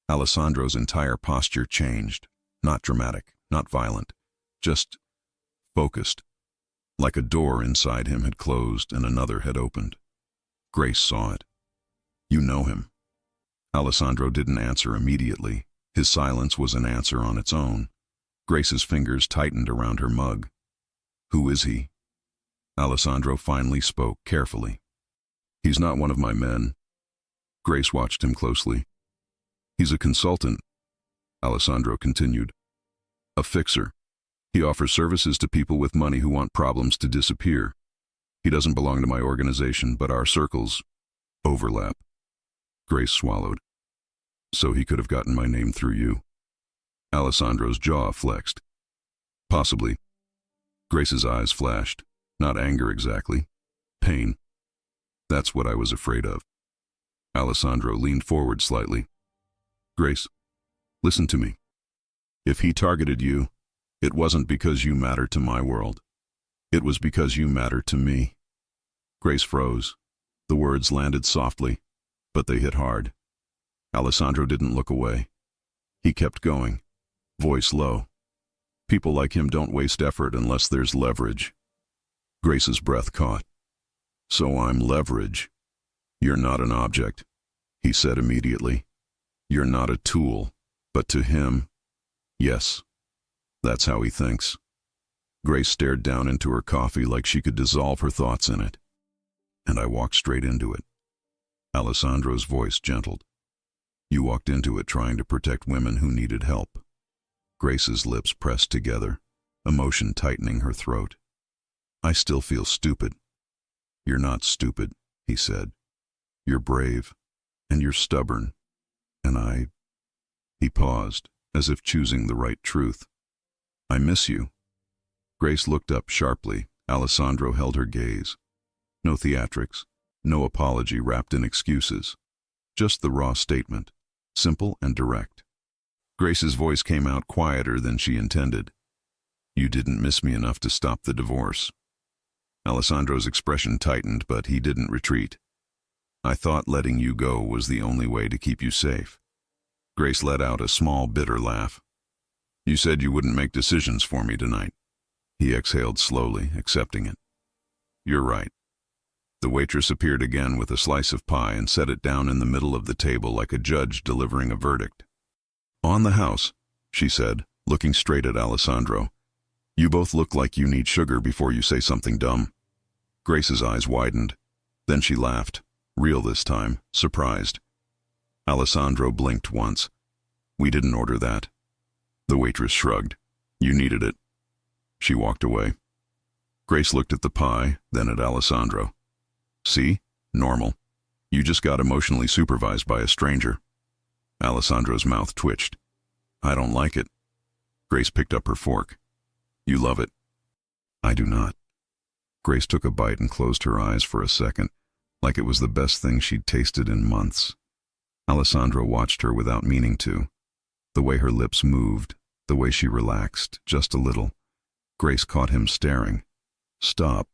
Speaker 1: Alessandro's entire posture changed, not dramatic, not violent, just focused, like a door inside him had closed and another had opened. Grace saw it. "You know him." Alessandro didn't answer immediately. His silence was an answer on its own. Grace's fingers tightened around her mug. "Who is he?" Alessandro finally spoke carefully. "He's not one of my men." Grace watched him closely. "He's a consultant," Alessandro continued. "A fixer. He offers services to people with money who want problems to disappear. He doesn't belong to my organization, but our circles overlap." Grace swallowed. "So he could have gotten my name through you." Alessandro's jaw flexed. "Possibly." Grace's eyes flashed. Not anger exactly. Pain. "That's what I was afraid of." Alessandro leaned forward slightly. "Grace, listen to me. If he targeted you, it wasn't because you matter to my world. It was because you matter to me." Grace froze. The words landed softly, but they hit hard. Alessandro didn't look away. He kept going, voice low. "People like him don't waste effort unless there's leverage." Grace's breath caught. "So I'm leverage." "You're not an object," he said immediately. "You're not a tool, but to him, yes. That's how he thinks." Grace stared down into her coffee like she could dissolve her thoughts in it. "And I walked straight into it." Alessandro's voice gentled. "You walked into it trying to protect women who needed help." Grace's lips pressed together, emotion tightening her throat. "I still feel stupid." "You're not stupid," he said. "You're brave, and you're stubborn, and I—" He paused, as if choosing the right truth. "I miss you." Grace looked up sharply. Alessandro held her gaze. No theatrics, no apology wrapped in excuses. Just the raw statement, simple and direct. Grace's voice came out quieter than she intended. "You didn't miss me enough to stop the divorce." Alessandro's expression tightened, but he didn't retreat. "I thought letting you go was the only way to keep you safe." Grace let out a small, bitter laugh. "You said you wouldn't make decisions for me tonight." He exhaled slowly, accepting it. "You're right." The waitress appeared again with a slice of pie and set it down in the middle of the table like a judge delivering a verdict. "On the house," she said, looking straight at Alessandro. "You both look like you need sugar before you say something dumb." Grace's eyes widened. Then she laughed, real this time, surprised. Alessandro blinked once. "We didn't order that." The waitress shrugged. "You needed it." She walked away. Grace looked at the pie, then at Alessandro. "See? Normal. You just got emotionally supervised by a stranger." Alessandro's mouth twitched. "I don't like it." Grace picked up her fork. "You love it." "I do not." Grace took a bite and closed her eyes for a second, like it was the best thing she'd tasted in months. Alessandro watched her without meaning to. The way her lips moved, the way she relaxed, just a little. Grace caught him staring. "Stop."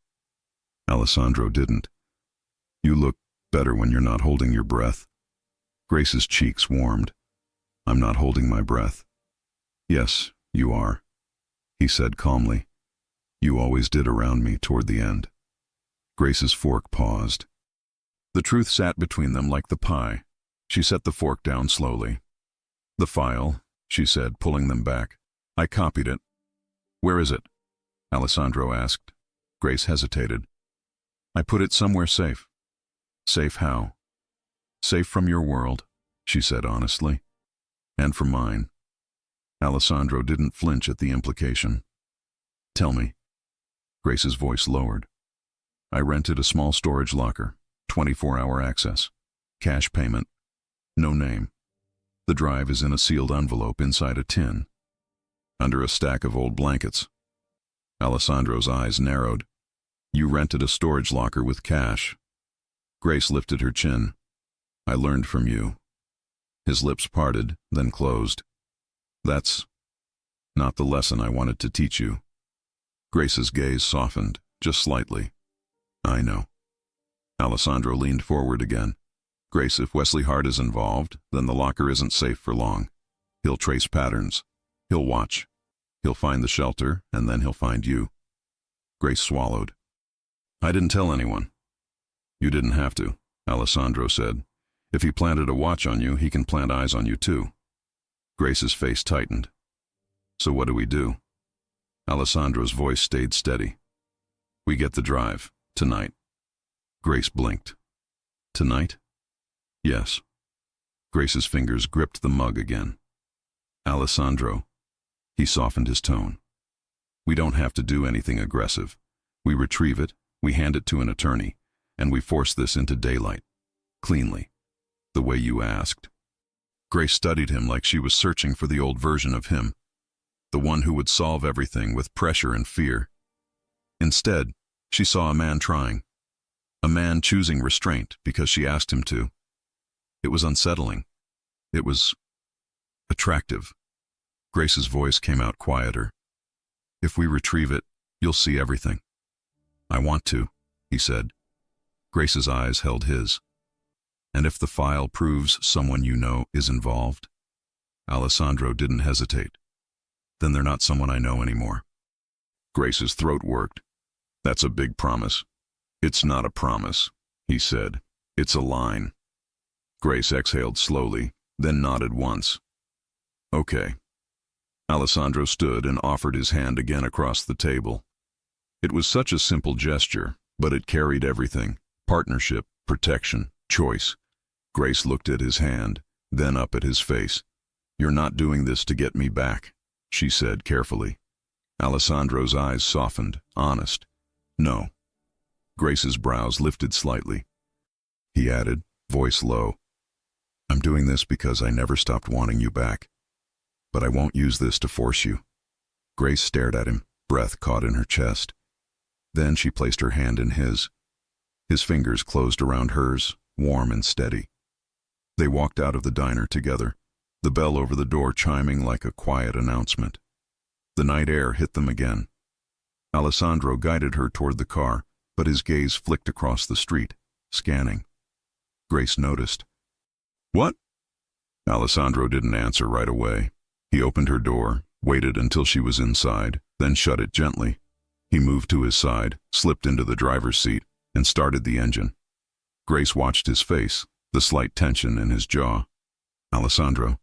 Speaker 1: Alessandro didn't. "You look better when you're not holding your breath." Grace's cheeks warmed. "I'm not holding my breath." "Yes, you are," he said calmly. "You always did around me toward the end." Grace's fork paused. The truth sat between them like the pie. She set the fork down slowly. "The file," she said, pulling them back. "I copied it." "Where is it?" Alessandro asked. Grace hesitated. "I put it somewhere safe." "Safe how?" "Safe from your world," she said honestly. "And from mine." Alessandro didn't flinch at the implication. "Tell me." Grace's voice lowered. "I rented a small storage locker, 24-hour access, cash payment, no name. The drive is in a sealed envelope inside a tin, under a stack of old blankets." Alessandro's eyes narrowed. "You rented a storage locker with cash." Grace lifted her chin. "I learned from you." His lips parted, then closed. "That's not the lesson I wanted to teach you." Grace's gaze softened, just slightly. "I know." Alessandro leaned forward again. "Grace, if Wesley Hart is involved, then the locker isn't safe for long. He'll trace patterns. He'll watch. He'll find the shelter, and then he'll find you. Grace swallowed. I didn't tell anyone. You didn't have to, Alessandro said. If he planted a watch on you, he can plant eyes on you too. Grace's face tightened. So what do we do? Alessandro's voice stayed steady. We get the drive, tonight. Grace blinked. Tonight? Yes. Grace's fingers gripped the mug again. Alessandro. He softened his tone. We don't have to do anything aggressive. We retrieve it, we hand it to an attorney, and we force this into daylight. Cleanly. The way you asked. Grace studied him like she was searching for the old version of him. The one who would solve everything with pressure and fear. Instead, she saw a man trying. A man choosing restraint because she asked him to. It was unsettling. It was attractive. Grace's voice came out quieter. If we retrieve it, you'll see everything. I want to, he said. Grace's eyes held his. And if the file proves someone you know is involved? Alessandro didn't hesitate. Then they're not someone I know anymore. Grace's throat worked. That's a big promise. It's not a promise, he said. It's a line. Grace exhaled slowly, then nodded once. Okay. Alessandro stood and offered his hand again across the table. It was such a simple gesture, but it carried everything. Partnership, protection, choice. Grace looked at his hand, then up at his face. You're not doing this to get me back, she said carefully. Alessandro's eyes softened, honest. No. Grace's brows lifted slightly. He added, voice low. I'm doing this because I never stopped wanting you back. But I won't use this to force you. Grace stared at him, breath caught in her chest. Then she placed her hand in his. His fingers closed around hers, warm and steady. They walked out of the diner together, the bell over the door chiming like a quiet announcement. The night air hit them again. Alessandro guided her toward the car, but his gaze flicked across the street, scanning. Grace noticed. What? Alessandro didn't answer right away. He opened her door, waited until she was inside, then shut it gently. He moved to his side, slipped into the driver's seat, and started the engine. Grace watched his face, the slight tension in his jaw. Alessandro,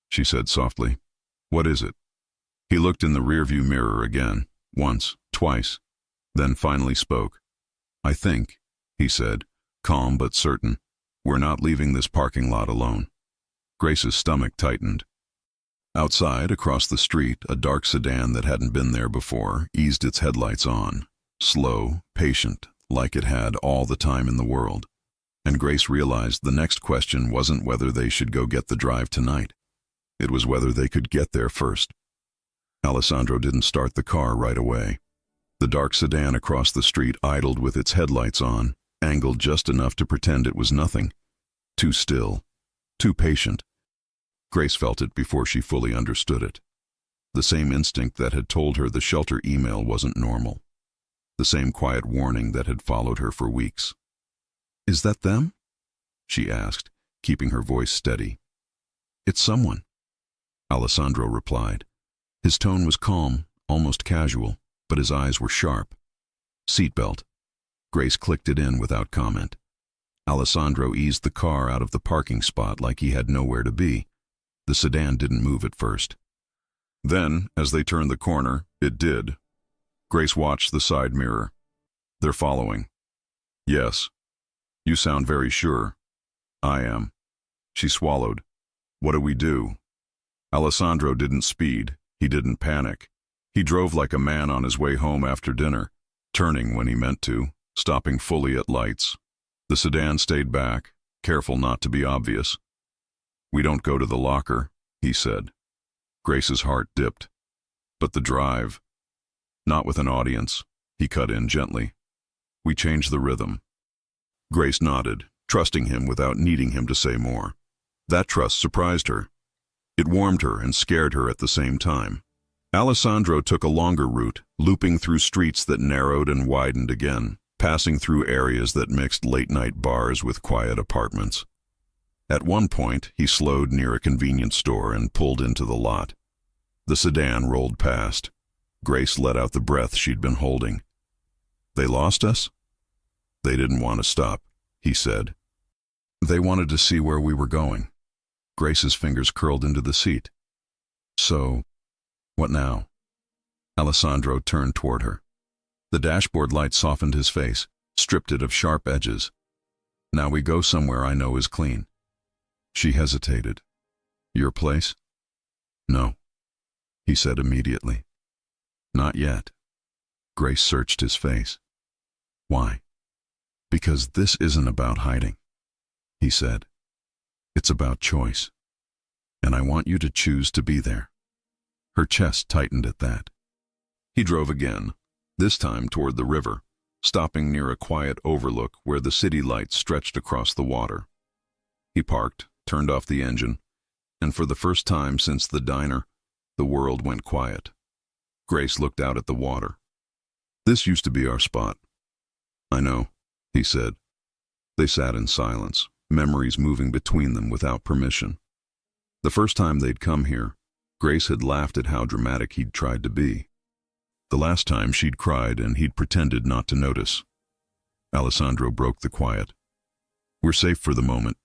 Speaker 1: she said softly. What is it? He looked in the rearview mirror again, once, twice, then finally spoke. I think, he said, calm but certain, we're not leaving this parking lot alone. Grace's stomach tightened. Outside, across the street, a dark sedan that hadn't been there before eased its headlights on, slow, patient, like it had all the time in the world. And Grace realized the next question wasn't whether they should go get the drive tonight. It was whether they could get there first. Alessandro didn't start the car right away. The dark sedan across the street idled with its headlights on, angled just enough to pretend it was nothing. Too still, too patient. Grace felt it before she fully understood it. The same instinct that had told her the shelter email wasn't normal. The same quiet warning that had followed her for weeks. Is that them? She asked, keeping her voice steady. It's someone, Alessandro replied. His tone was calm, almost casual, but his eyes were sharp. Seatbelt. Grace clicked it in without comment. Alessandro eased the car out of the parking spot like he had nowhere to be. The sedan didn't move at first. Then, as they turned the corner, it did. Grace watched the side mirror. They're following. Yes. You sound very sure. I am. She swallowed. What do we do? Alessandro didn't speed. He didn't panic. He drove like a man on his way home after dinner, turning when he meant to, stopping fully at lights. The sedan stayed back, careful not to be obvious. We don't go to the locker, he said. Grace's heart dipped. But the drive. Not with an audience, he cut in gently. We change the rhythm. Grace nodded, trusting him without needing him to say more. That trust surprised her. It warmed her and scared her at the same time. Alessandro took a longer route, looping through streets that narrowed and widened again, passing through areas that mixed late-night bars with quiet apartments. At one point, he slowed near a convenience store and pulled into the lot. The sedan rolled past. Grace let out the breath she'd been holding. They lost us? They didn't want to stop, he said. They wanted to see where we were going. Grace's fingers curled into the seat. So, what now? Alessandro turned toward her. The dashboard light softened his face, stripped it of sharp edges. Now we go somewhere I know is clean. She hesitated. Your place? No, he said immediately. Not yet. Grace searched his face. Why? Because this isn't about hiding, he said. It's about choice. And I want you to choose to be there. Her chest tightened at that. He drove again, this time toward the river, stopping near a quiet overlook where the city lights stretched across the water. He parked, turned off the engine, and for the first time since the diner, the world went quiet. Grace looked out at the water. This used to be our spot. I know, he said. They sat in silence, memories moving between them without permission. The first time they'd come here, Grace had laughed at how dramatic he'd tried to be. The last time she'd cried and he'd pretended not to notice. Alessandro broke the quiet. We're safe for the moment.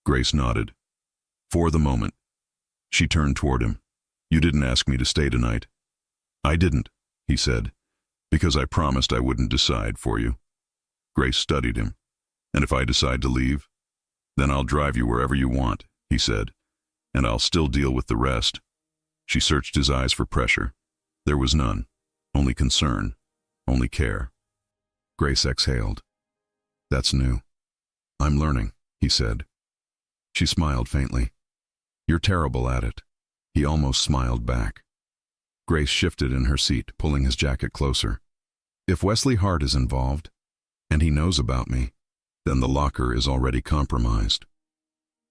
Speaker 1: Grace nodded. For the moment. She turned toward him. You didn't ask me to stay tonight. I didn't, he said, because I promised I wouldn't decide for you. Grace studied him. And if I decide to leave, then I'll drive you wherever you want, he said, and I'll still deal with the rest. She searched his eyes for pressure. There was none. Only concern. Only care. Grace exhaled. That's new. I'm learning, he said. She smiled faintly. You're terrible at it. He almost smiled back. Grace shifted in her seat, pulling his jacket closer. If Wesley Hart is involved, and he knows about me, then the locker is already compromised.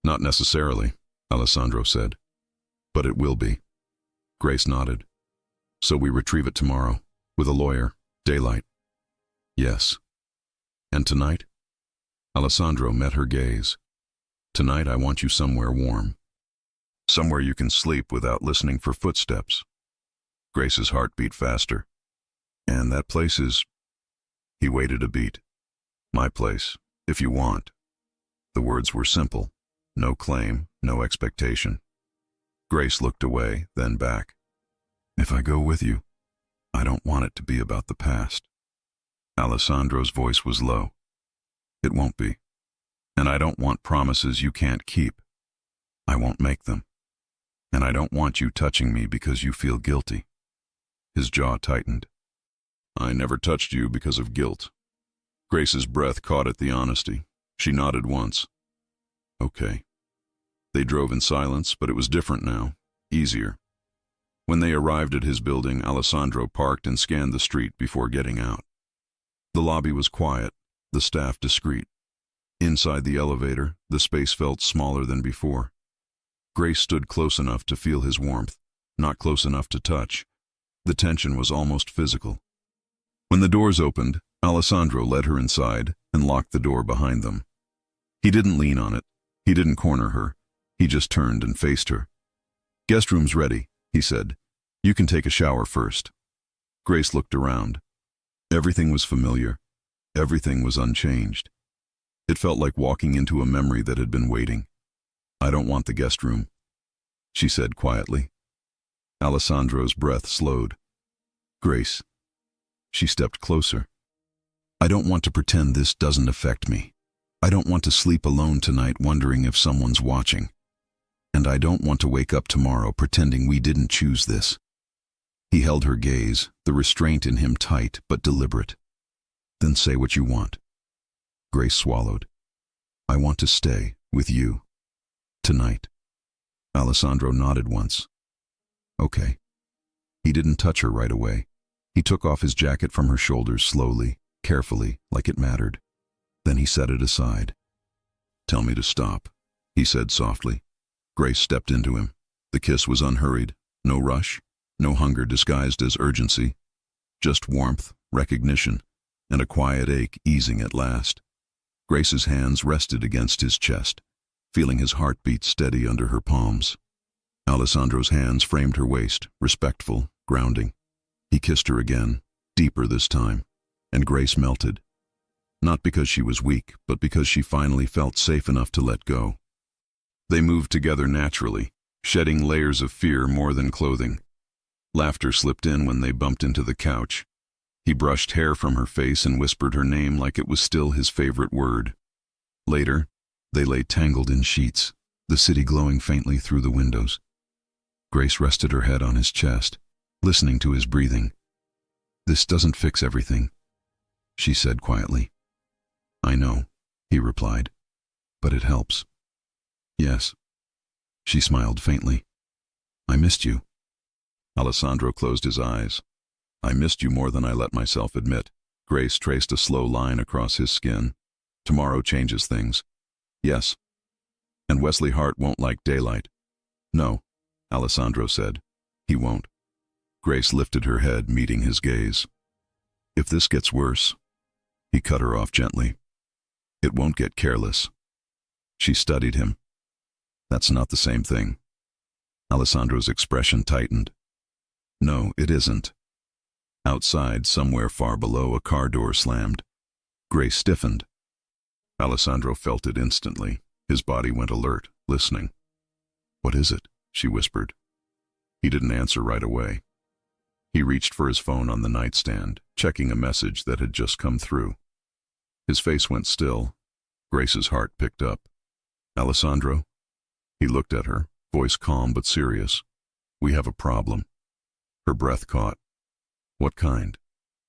Speaker 1: Not necessarily, Alessandro said. But it will be. Grace nodded. So we retrieve it tomorrow, with a lawyer, daylight. Yes. And tonight? Alessandro met her gaze. Tonight I want you somewhere warm. Somewhere you can sleep without listening for footsteps. Grace's heart beat faster. And that place is... He waited a beat. My place, if you want. The words were simple. No claim, no expectation. Grace looked away, then back. If I go with you, I don't want it to be about the past. Alessandro's voice was low. It won't be. And I don't want promises you can't keep. I won't make them. And I don't want you touching me because you feel guilty. His jaw tightened. I never touched you because of guilt. Grace's breath caught at the honesty. She nodded once. Okay. They drove in silence, but it was different now. Easier. When they arrived at his building, Alessandro parked and scanned the street before getting out. The lobby was quiet, the staff discreet. Inside the elevator, the space felt smaller than before. Grace stood close enough to feel his warmth, not close enough to touch. The tension was almost physical. When the doors opened, Alessandro led her inside and locked the door behind them. He didn't lean on it. He didn't corner her. He just turned and faced her. Guest room's ready, he said. You can take a shower first. Grace looked around. Everything was familiar. Everything was unchanged. It felt like walking into a memory that had been waiting. I don't want the guest room, she said quietly. Alessandro's breath slowed. Grace. She stepped closer. I don't want to pretend this doesn't affect me. I don't want to sleep alone tonight wondering if someone's watching. And I don't want to wake up tomorrow pretending we didn't choose this. He held her gaze, the restraint in him tight but deliberate. Then say what you want. Grace swallowed. I want to stay with you. Tonight. Alessandro nodded once. Okay. He didn't touch her right away. He took off his jacket from her shoulders slowly, carefully, like it mattered. Then he set it aside. Tell me to stop, he said softly. Grace stepped into him. The kiss was unhurried. No rush. No hunger disguised as urgency. Just warmth, recognition, and a quiet ache easing at last. Grace's hands rested against his chest, feeling his heartbeat steady under her palms. Alessandro's hands framed her waist, respectful, grounding. He kissed her again, deeper this time, and Grace melted. Not because she was weak, but because she finally felt safe enough to let go. They moved together naturally, shedding layers of fear more than clothing. Laughter slipped in when they bumped into the couch. He brushed hair from her face and whispered her name like it was still his favorite word. Later, they lay tangled in sheets, the city glowing faintly through the windows. Grace rested her head on his chest, listening to his breathing. "This doesn't fix everything," she said quietly. "I know," he replied, "but it helps." "Yes." She smiled faintly. "I missed you." Alessandro closed his eyes. "I missed you more than I let myself admit." Grace traced a slow line across his skin. "Tomorrow changes things." "Yes." "And Wesley Hart won't like daylight." "No," Alessandro said. "He won't." Grace lifted her head, meeting his gaze. "If this gets worse," he cut her off gently, "it won't get careless." She studied him. "That's not the same thing." Alessandro's expression tightened. "No, it isn't." Outside, somewhere far below, a car door slammed. Grace stiffened. Alessandro felt it instantly. His body went alert, listening. "What is it?" she whispered. He didn't answer right away. He reached for his phone on the nightstand, checking a message that had just come through. His face went still. Grace's heart picked up. "Alessandro?" He looked at her, voice calm but serious. "We have a problem." Her breath caught. "What kind?"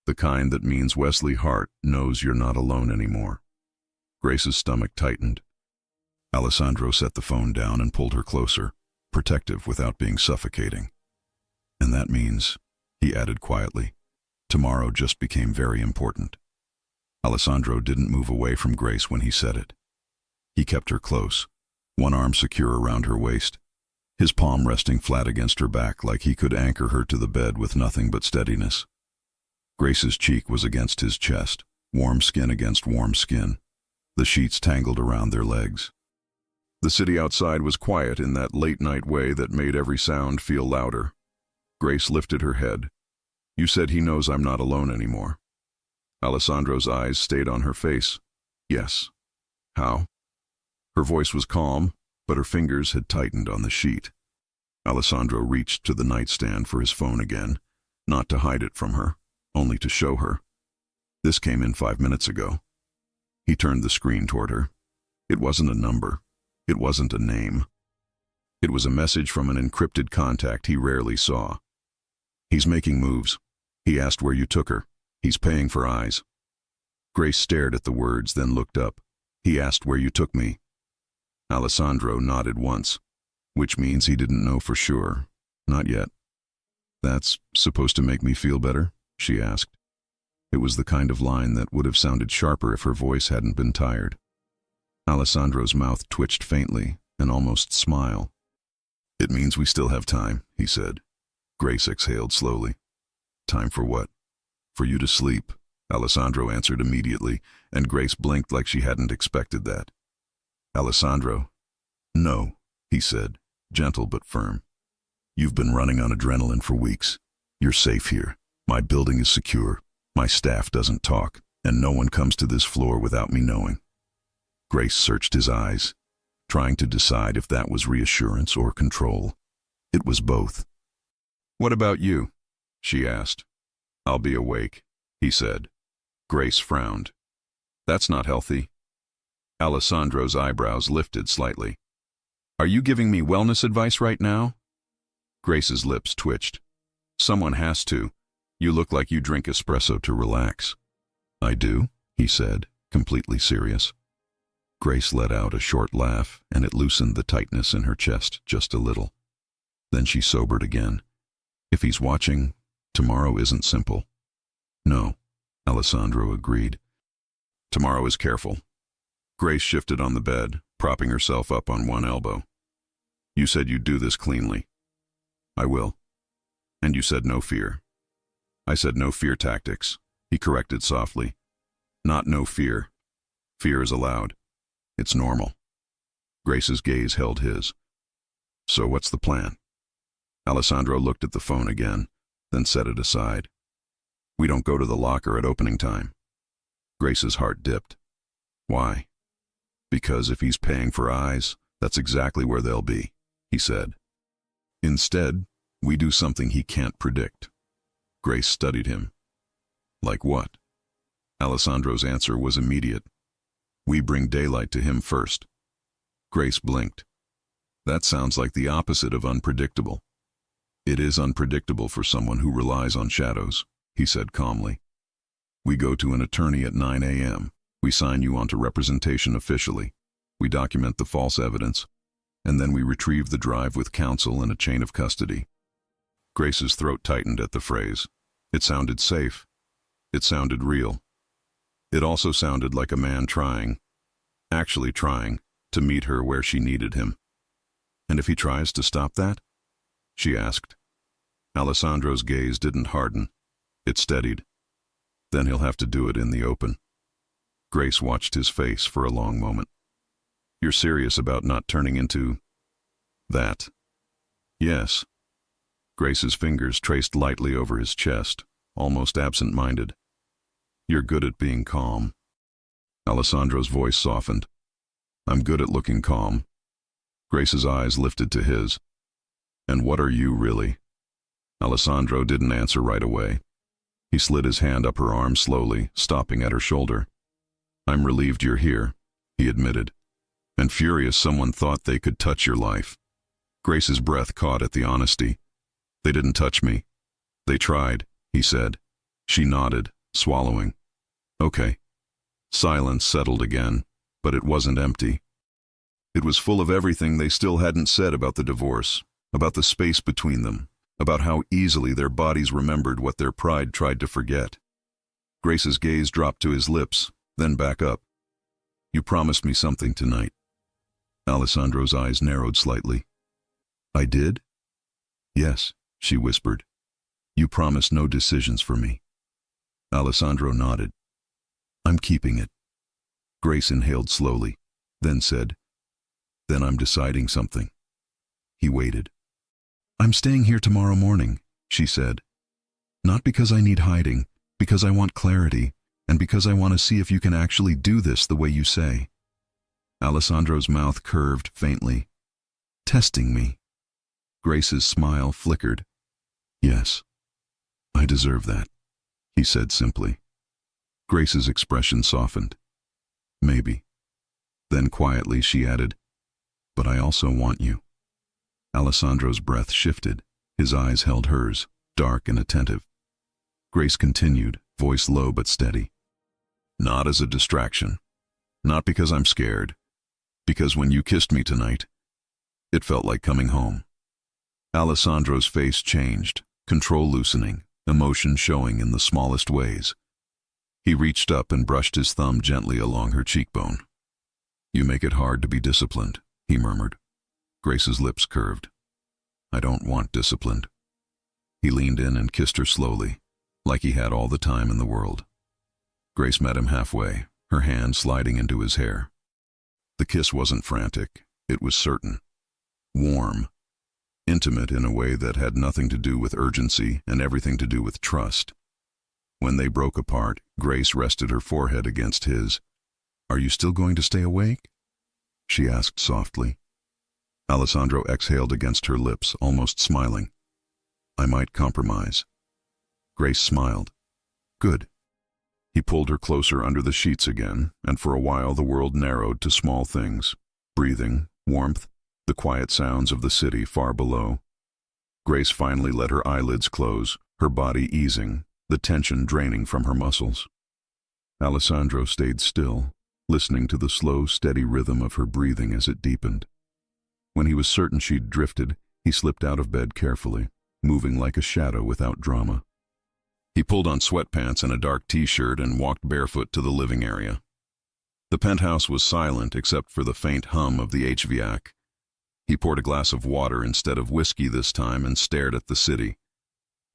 Speaker 1: "The kind that means Wesley Hart knows you're not alone anymore." Grace's stomach tightened. Alessandro set the phone down and pulled her closer, protective without being suffocating. "And that means," he added quietly, "tomorrow just became very important." Alessandro didn't move away from Grace when he said it. He kept her close, one arm secure around her waist, his palm resting flat against her back like he could anchor her to the bed with nothing but steadiness. Grace's cheek was against his chest, warm skin against warm skin, the sheets tangled around their legs. The city outside was quiet in that late-night way that made every sound feel louder. Grace lifted her head. "You said he knows I'm not alone anymore." Alessandro's eyes stayed on her face. "Yes." "How?" Her voice was calm, but her fingers had tightened on the sheet. Alessandro reached to the nightstand for his phone again, not to hide it from her, only to show her. "This came in 5 minutes ago." He turned the screen toward her. It wasn't a number. It wasn't a name. It was a message from an encrypted contact he rarely saw. "He's making moves. He asked where you took her. He's paying for eyes." Grace stared at the words, then looked up. "He asked where you took me." Alessandro nodded once, which means he didn't know for sure. "Not yet." "That's supposed to make me feel better?" she asked. It was the kind of line that would have sounded sharper if her voice hadn't been tired. Alessandro's mouth twitched faintly, an almost smile. "It means we still have time," he said. Grace exhaled slowly. "Time for what?" "For you to sleep," Alessandro answered immediately, and Grace blinked like she hadn't expected that. "Alessandro?" "No," he said, gentle but firm. "You've been running on adrenaline for weeks. You're safe here. My building is secure. My staff doesn't talk, and no one comes to this floor without me knowing." Grace searched his eyes, trying to decide if that was reassurance or control. It was both. "What about you?" she asked. "I'll be awake," he said. Grace frowned. "That's not healthy." Alessandro's eyebrows lifted slightly. "Are you giving me wellness advice right now?" Grace's lips twitched. "Someone has to. You look like you drink espresso to relax." "I do," he said, completely serious. Grace let out a short laugh, and it loosened the tightness in her chest just a little. Then she sobered again. "If he's watching, tomorrow isn't simple." "No," Alessandro agreed. "Tomorrow is careful." Grace shifted on the bed, propping herself up on one elbow. "You said you'd do this cleanly." "I will." "And you said no fear." "I said no fear tactics," he corrected softly. "Not no fear. Fear is allowed. It's normal." Grace's gaze held his. "So what's the plan?" Alessandro looked at the phone again, then set it aside. We don't go to the locker at opening time. Grace's heart dipped. Why? Because if he's paying for eyes, that's exactly where they'll be, he said. Instead, we do something he can't predict. Grace studied him. Like what? Alessandro's answer was immediate. We bring daylight to him first. Grace blinked. That sounds like the opposite of unpredictable. It is unpredictable for someone who relies on shadows, he said calmly. We go to an attorney at 9 a.m. We sign you onto representation officially. We document the false evidence, and then we retrieve the drive with counsel in a chain of custody. Grace's throat tightened at the phrase. It sounded safe. It sounded real. It also sounded like a man actually trying, to meet her where she needed him. And if he tries to stop that? She asked. Alessandro's gaze didn't harden. It steadied. Then he'll have to do it in the open. Grace watched his face for a long moment. You're serious about not turning into that? Yes. Grace's fingers traced lightly over his chest, almost absent-minded. You're good at being calm. Alessandro's voice softened. I'm good at looking calm. Grace's eyes lifted to his. And what are you really? Alessandro didn't answer right away. He slid his hand up her arm slowly, stopping at her shoulder. I'm relieved you're here, he admitted. And furious someone thought they could touch your life. Grace's breath caught at the honesty. They didn't touch me. They tried, he said. She nodded, swallowing. Okay. Silence settled again, but it wasn't empty. It was full of everything they still hadn't said about the divorce, about the space between them, about how easily their bodies remembered what their pride tried to forget. Grace's gaze dropped to his lips, then back up. You promised me something tonight. Alessandro's eyes narrowed slightly. I did? Yes, she whispered. You promised no decisions for me. Alessandro nodded. I'm keeping it. Grace inhaled slowly, then said, Then I'm deciding something. He waited. I'm staying here tomorrow morning, she said. Not because I need hiding, because I want clarity, and because I want to see if you can actually do this the way you say. Alessandro's mouth curved faintly. Testing me. Grace's smile flickered. Yes, I deserve that, he said simply. Grace's expression softened. Maybe. Then quietly she added, But I also want you. Alessandro's breath shifted. His eyes held hers, dark and attentive. Grace continued, voice low but steady. Not as a distraction. Not because I'm scared. Because when you kissed me tonight, it felt like coming home. Alessandro's face changed, control loosening, emotion showing in the smallest ways. He reached up and brushed his thumb gently along her cheekbone. You make it hard to be disciplined, he murmured. Grace's lips curved. I don't want disciplined. He leaned in and kissed her slowly, like he had all the time in the world. Grace met him halfway, her hand sliding into his hair. The kiss wasn't frantic, it was certain. Warm. Intimate in a way that had nothing to do with urgency and everything to do with trust. When they broke apart, Grace rested her forehead against his. Are you still going to stay awake? She asked softly. Alessandro exhaled against her lips, almost smiling. I might compromise. Grace smiled. Good. He pulled her closer under the sheets again, and for a while the world narrowed to small things. Breathing, warmth, the quiet sounds of the city far below. Grace finally let her eyelids close, her body easing, the tension draining from her muscles. Alessandro stayed still, listening to the slow, steady rhythm of her breathing as it deepened. When he was certain she'd drifted, he slipped out of bed carefully, moving like a shadow without drama. He pulled on sweatpants and a dark t-shirt and walked barefoot to the living area. The penthouse was silent except for the faint hum of the HVAC. He poured a glass of water instead of whiskey this time and stared at the city.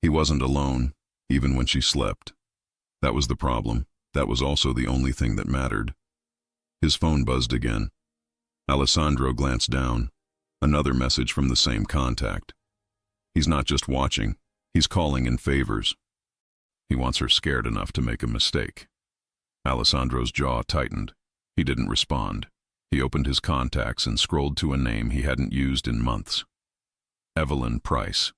Speaker 1: He wasn't alone, even when she slept. That was the problem. That was also the only thing that mattered. His phone buzzed again. Alessandro glanced down. Another message from the same contact. He's not just watching, he's calling in favors. He wants her scared enough to make a mistake. Alessandro's jaw tightened. He didn't respond. He opened his contacts and scrolled to a name he hadn't used in months. Evelyn Price.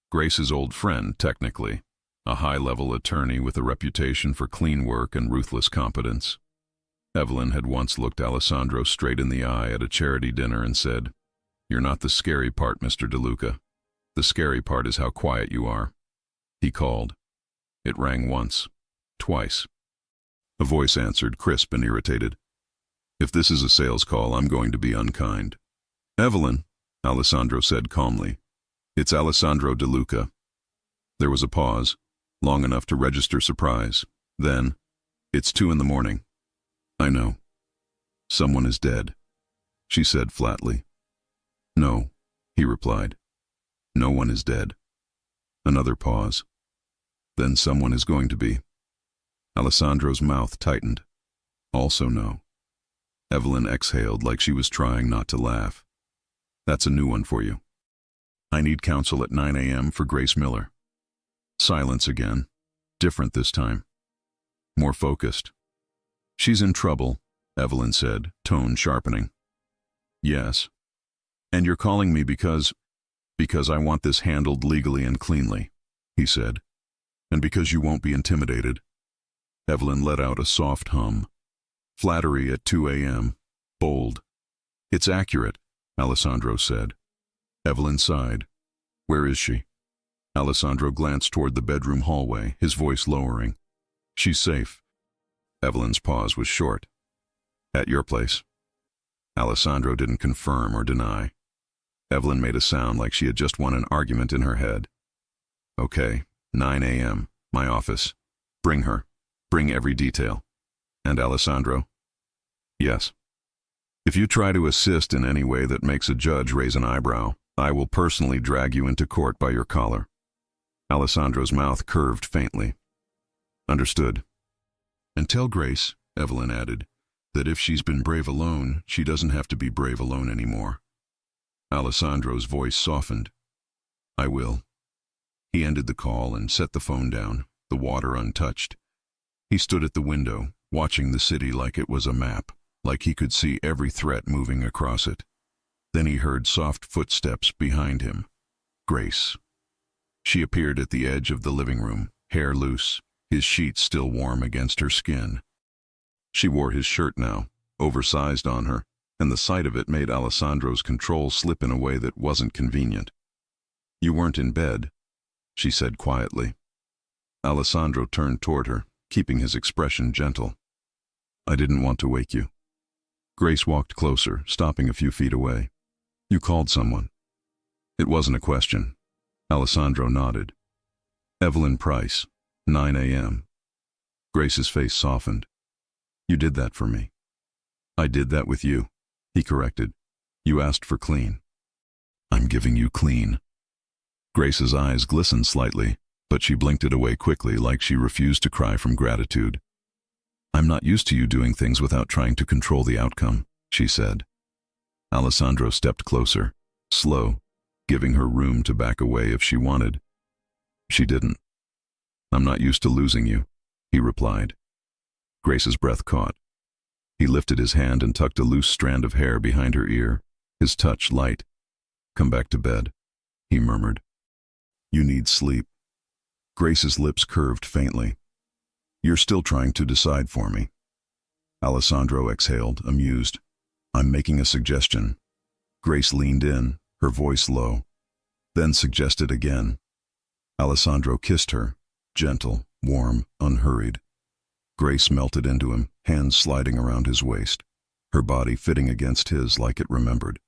Speaker 1: Grace's old friend, technically. A high-level attorney with a reputation for clean work and ruthless competence. Evelyn had once looked Alessandro straight in the eye at a charity dinner and said, "You're not the scary part, Mr. DeLuca. The scary part is how quiet you are." He called. It rang once, twice. A voice answered, crisp and irritated. "If this is a sales call, I'm going to be unkind." "Evelyn," Alessandro said calmly. "It's Alessandro DeLuca." There was a pause, long enough to register surprise. Then, "It's 2 in the morning." "I know. Someone is dead," she said flatly. "No," he replied. "No one is dead." Another pause. "Then someone is going to be." Alessandro's mouth tightened. "Also no." Evelyn exhaled like she was trying not to laugh. "That's a new one for you. I need counsel at 9 a.m. for Grace Miller." Silence again. Different this time. More focused. "She's in trouble," Evelyn said, tone sharpening. "Yes. And you're calling me because I want this handled legally and cleanly," he said. "And because you won't be intimidated." Evelyn let out a soft hum. "Flattery at 2 a.m. Bold." "It's accurate," Alessandro said. Evelyn sighed. "Where is she?" Alessandro glanced toward the bedroom hallway, his voice lowering. "She's safe." Evelyn's pause was short. "At your place?" Alessandro didn't confirm or deny. Evelyn made a sound like she had just won an argument in her head. "Okay, 9 a.m., my office. Bring her. Bring every detail." "And Alessandro?" "Yes." "If you try to assist in any way that makes a judge raise an eyebrow, I will personally drag you into court by your collar." Alessandro's mouth curved faintly. "Understood." "And tell Grace," Evelyn added, "that if she's been brave alone, she doesn't have to be brave alone anymore." Alessandro's voice softened. "I will." He ended the call and set the phone down, the water untouched. He stood at the window, watching the city like it was a map, like he could see every threat moving across it. Then he heard soft footsteps behind him. Grace. She appeared at the edge of the living room, hair loose, his sheets still warm against her skin. She wore his shirt now, oversized on her, and the sight of it made Alessandro's control slip in a way that wasn't convenient. "You weren't in bed," she said quietly. Alessandro turned toward her, keeping his expression gentle. "I didn't want to wake you." Grace walked closer, stopping a few feet away. "You called someone." It wasn't a question. Alessandro nodded. "Evelyn Price, 9 a.m. Grace's face softened. "You did that for me." "I did that with you," he corrected. "You asked for clean." "I'm giving you clean." Grace's eyes glistened slightly, but she blinked it away quickly like she refused to cry from gratitude. "I'm not used to you doing things without trying to control the outcome," she said. Alessandro stepped closer, slow, giving her room to back away if she wanted. She didn't. "I'm not used to losing you," he replied. Grace's breath caught. He lifted his hand and tucked a loose strand of hair behind her ear, his touch light. "Come back to bed," he murmured. "You need sleep." Grace's lips curved faintly. "You're still trying to decide for me." Alessandro exhaled, amused. "I'm making a suggestion." Grace leaned in, her voice low, then suggested again. Alessandro kissed her, gentle, warm, unhurried. Grace melted into him, hands sliding around his waist, her body fitting against his like it remembered.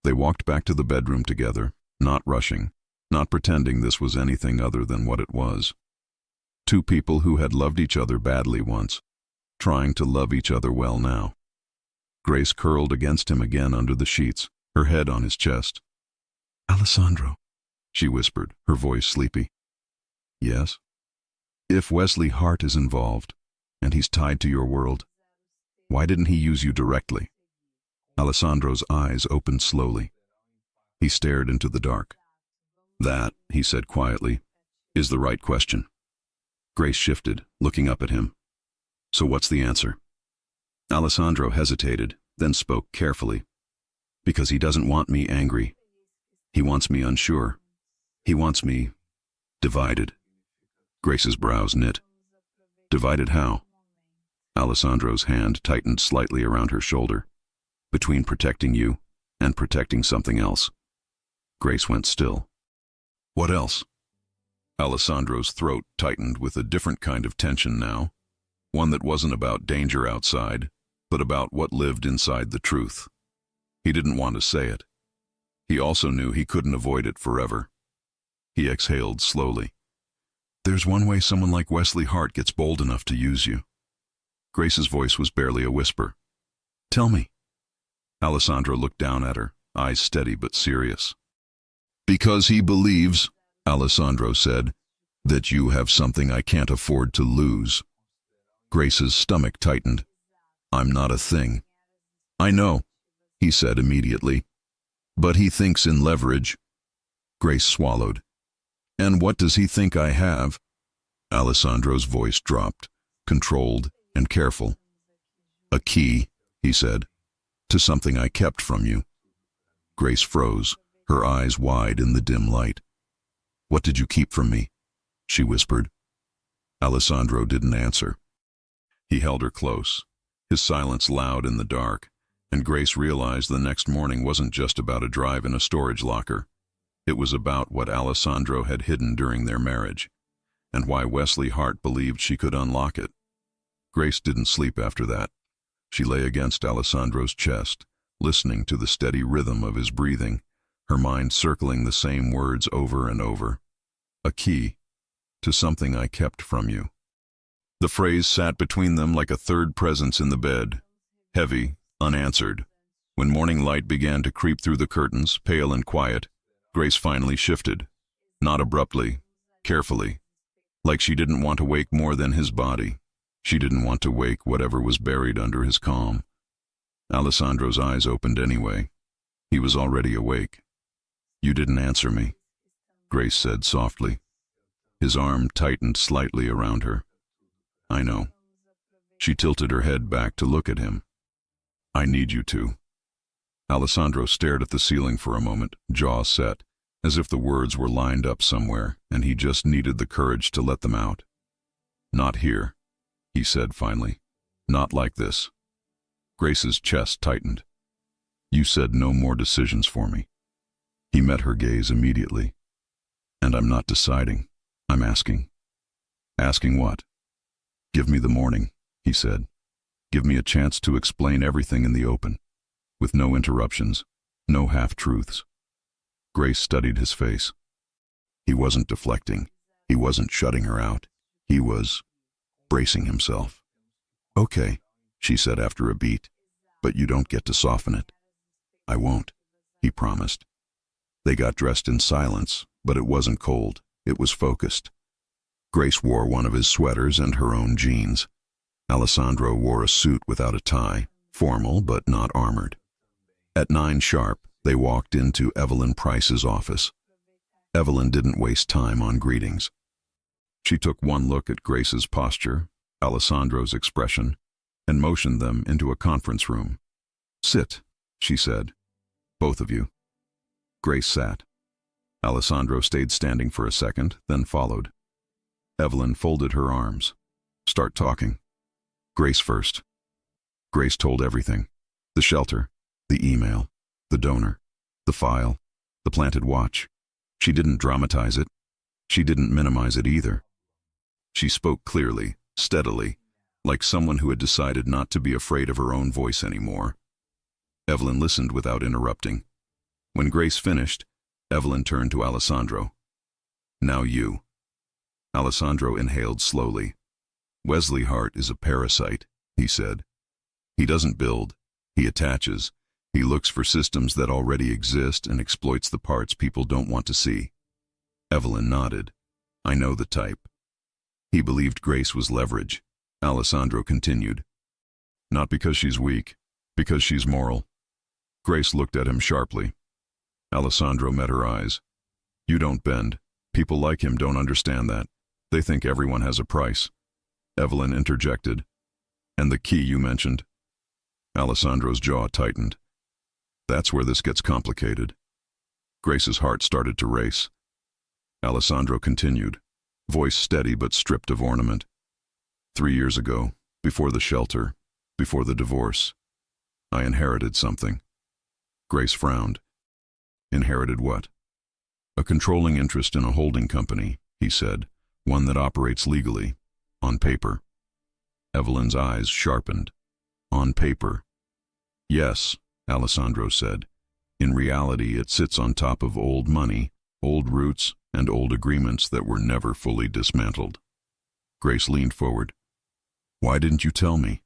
Speaker 1: They walked back to the bedroom together, not rushing, not pretending this was anything other than what it was. Two people who had loved each other badly once, trying to love each other well now. Grace curled against him again under the sheets, her head on his chest. "Alessandro," she whispered, her voice sleepy. "Yes?" "If Wesley Hart is involved, and he's tied to your world, why didn't he use you directly?" Alessandro's eyes opened slowly. He stared into the dark. That, he said quietly, is the right question. Grace shifted, looking up at him. So what's the answer? Alessandro hesitated, then spoke carefully. Because he doesn't want me angry. He wants me unsure. He wants me divided. Grace's brows knit. Divided how? Alessandro's hand tightened slightly around her shoulder. Between protecting you and protecting something else. Grace went still. What else? Alessandro's throat tightened with a different kind of tension now. One that wasn't about danger outside, but about what lived inside the truth. He didn't want to say it. He also knew he couldn't avoid it forever. He exhaled slowly. There's one way someone like Wesley Hart gets bold enough to use you. Grace's voice was barely a whisper. Tell me. Alessandro looked down at her, eyes steady but serious. Because he believes, Alessandro said, that you have something I can't afford to lose. Grace's stomach tightened. I'm not a thing. I know, he said immediately. But he thinks in leverage. Grace swallowed. And what does he think I have? Alessandro's voice dropped, controlled and careful. A key, he said, to something I kept from you. Grace froze, her eyes wide in the dim light. What did you keep from me? She whispered. Alessandro didn't answer. He held her close, his silence loud in the dark, and Grace realized the next morning wasn't just about a drive in a storage locker. It was about what Alessandro had hidden during their marriage, and why Wesley Hart believed she could unlock it. Grace didn't sleep after that. She lay against Alessandro's chest, listening to the steady rhythm of his breathing, her mind circling the same words over and over. A key to something I kept from you. The phrase sat between them like a third presence in the bed, heavy, unanswered. When morning light began to creep through the curtains, pale and quiet, Grace finally shifted, not abruptly, carefully, like she didn't want to wake more than his body. She didn't want to wake whatever was buried under his calm. Alessandro's eyes opened anyway. He was already awake. You didn't answer me, Grace said softly. His arm tightened slightly around her. I know. She tilted her head back to look at him. I need you to. Alessandro stared at the ceiling for a moment, jaw set, as if the words were lined up somewhere, and he just needed the courage to let them out. Not here, he said finally. Not like this. Grace's chest tightened. You said no more decisions for me. He met her gaze immediately. And I'm not deciding. I'm asking. Asking what? Give me the morning, he said. Give me a chance to explain everything in the open, with no interruptions, no half-truths. Grace studied his face. He wasn't deflecting. He wasn't shutting her out. He was bracing himself. Okay, she said after a beat, but you don't get to soften it. I won't, he promised. They got dressed in silence, but it wasn't cold. It was focused. Grace wore one of his sweaters and her own jeans. Alessandro wore a suit without a tie, formal but not armored. At 9 sharp, they walked into Evelyn Price's office. Evelyn didn't waste time on greetings. She took one look at Grace's posture, Alessandro's expression, and motioned them into a conference room. Sit, she said. Both of you. Grace sat. Alessandro stayed standing for a second, then followed. Evelyn folded her arms. Start talking. Grace first. Grace told everything. The shelter, the email, the donor, the file, the planted watch. She didn't dramatize it. She didn't minimize it either. She spoke clearly, steadily, like someone who had decided not to be afraid of her own voice anymore. Evelyn listened without interrupting. When Grace finished, Evelyn turned to Alessandro. Now you. Alessandro inhaled slowly. Wesley Hart is a parasite, he said. He doesn't build, he attaches. He looks for systems that already exist and exploits the parts people don't want to see. Evelyn nodded. I know the type. He believed Grace was leverage. Alessandro continued. Not because she's weak, because she's moral. Grace looked at him sharply. Alessandro met her eyes. You don't bend. People like him don't understand that. They think everyone has a price. Evelyn interjected. And the key you mentioned? Alessandro's jaw tightened. That's where this gets complicated. Grace's heart started to race. Alessandro continued, voice steady but stripped of ornament. 3 years ago, before the shelter, before the divorce, I inherited something. Grace frowned. Inherited what? A controlling interest in a holding company, he said, one that operates legally, on paper. Evelyn's eyes sharpened. On paper. Yes, Alessandro said. In reality, it sits on top of old money, old roots, and old agreements that were never fully dismantled. Grace leaned forward. Why didn't you tell me?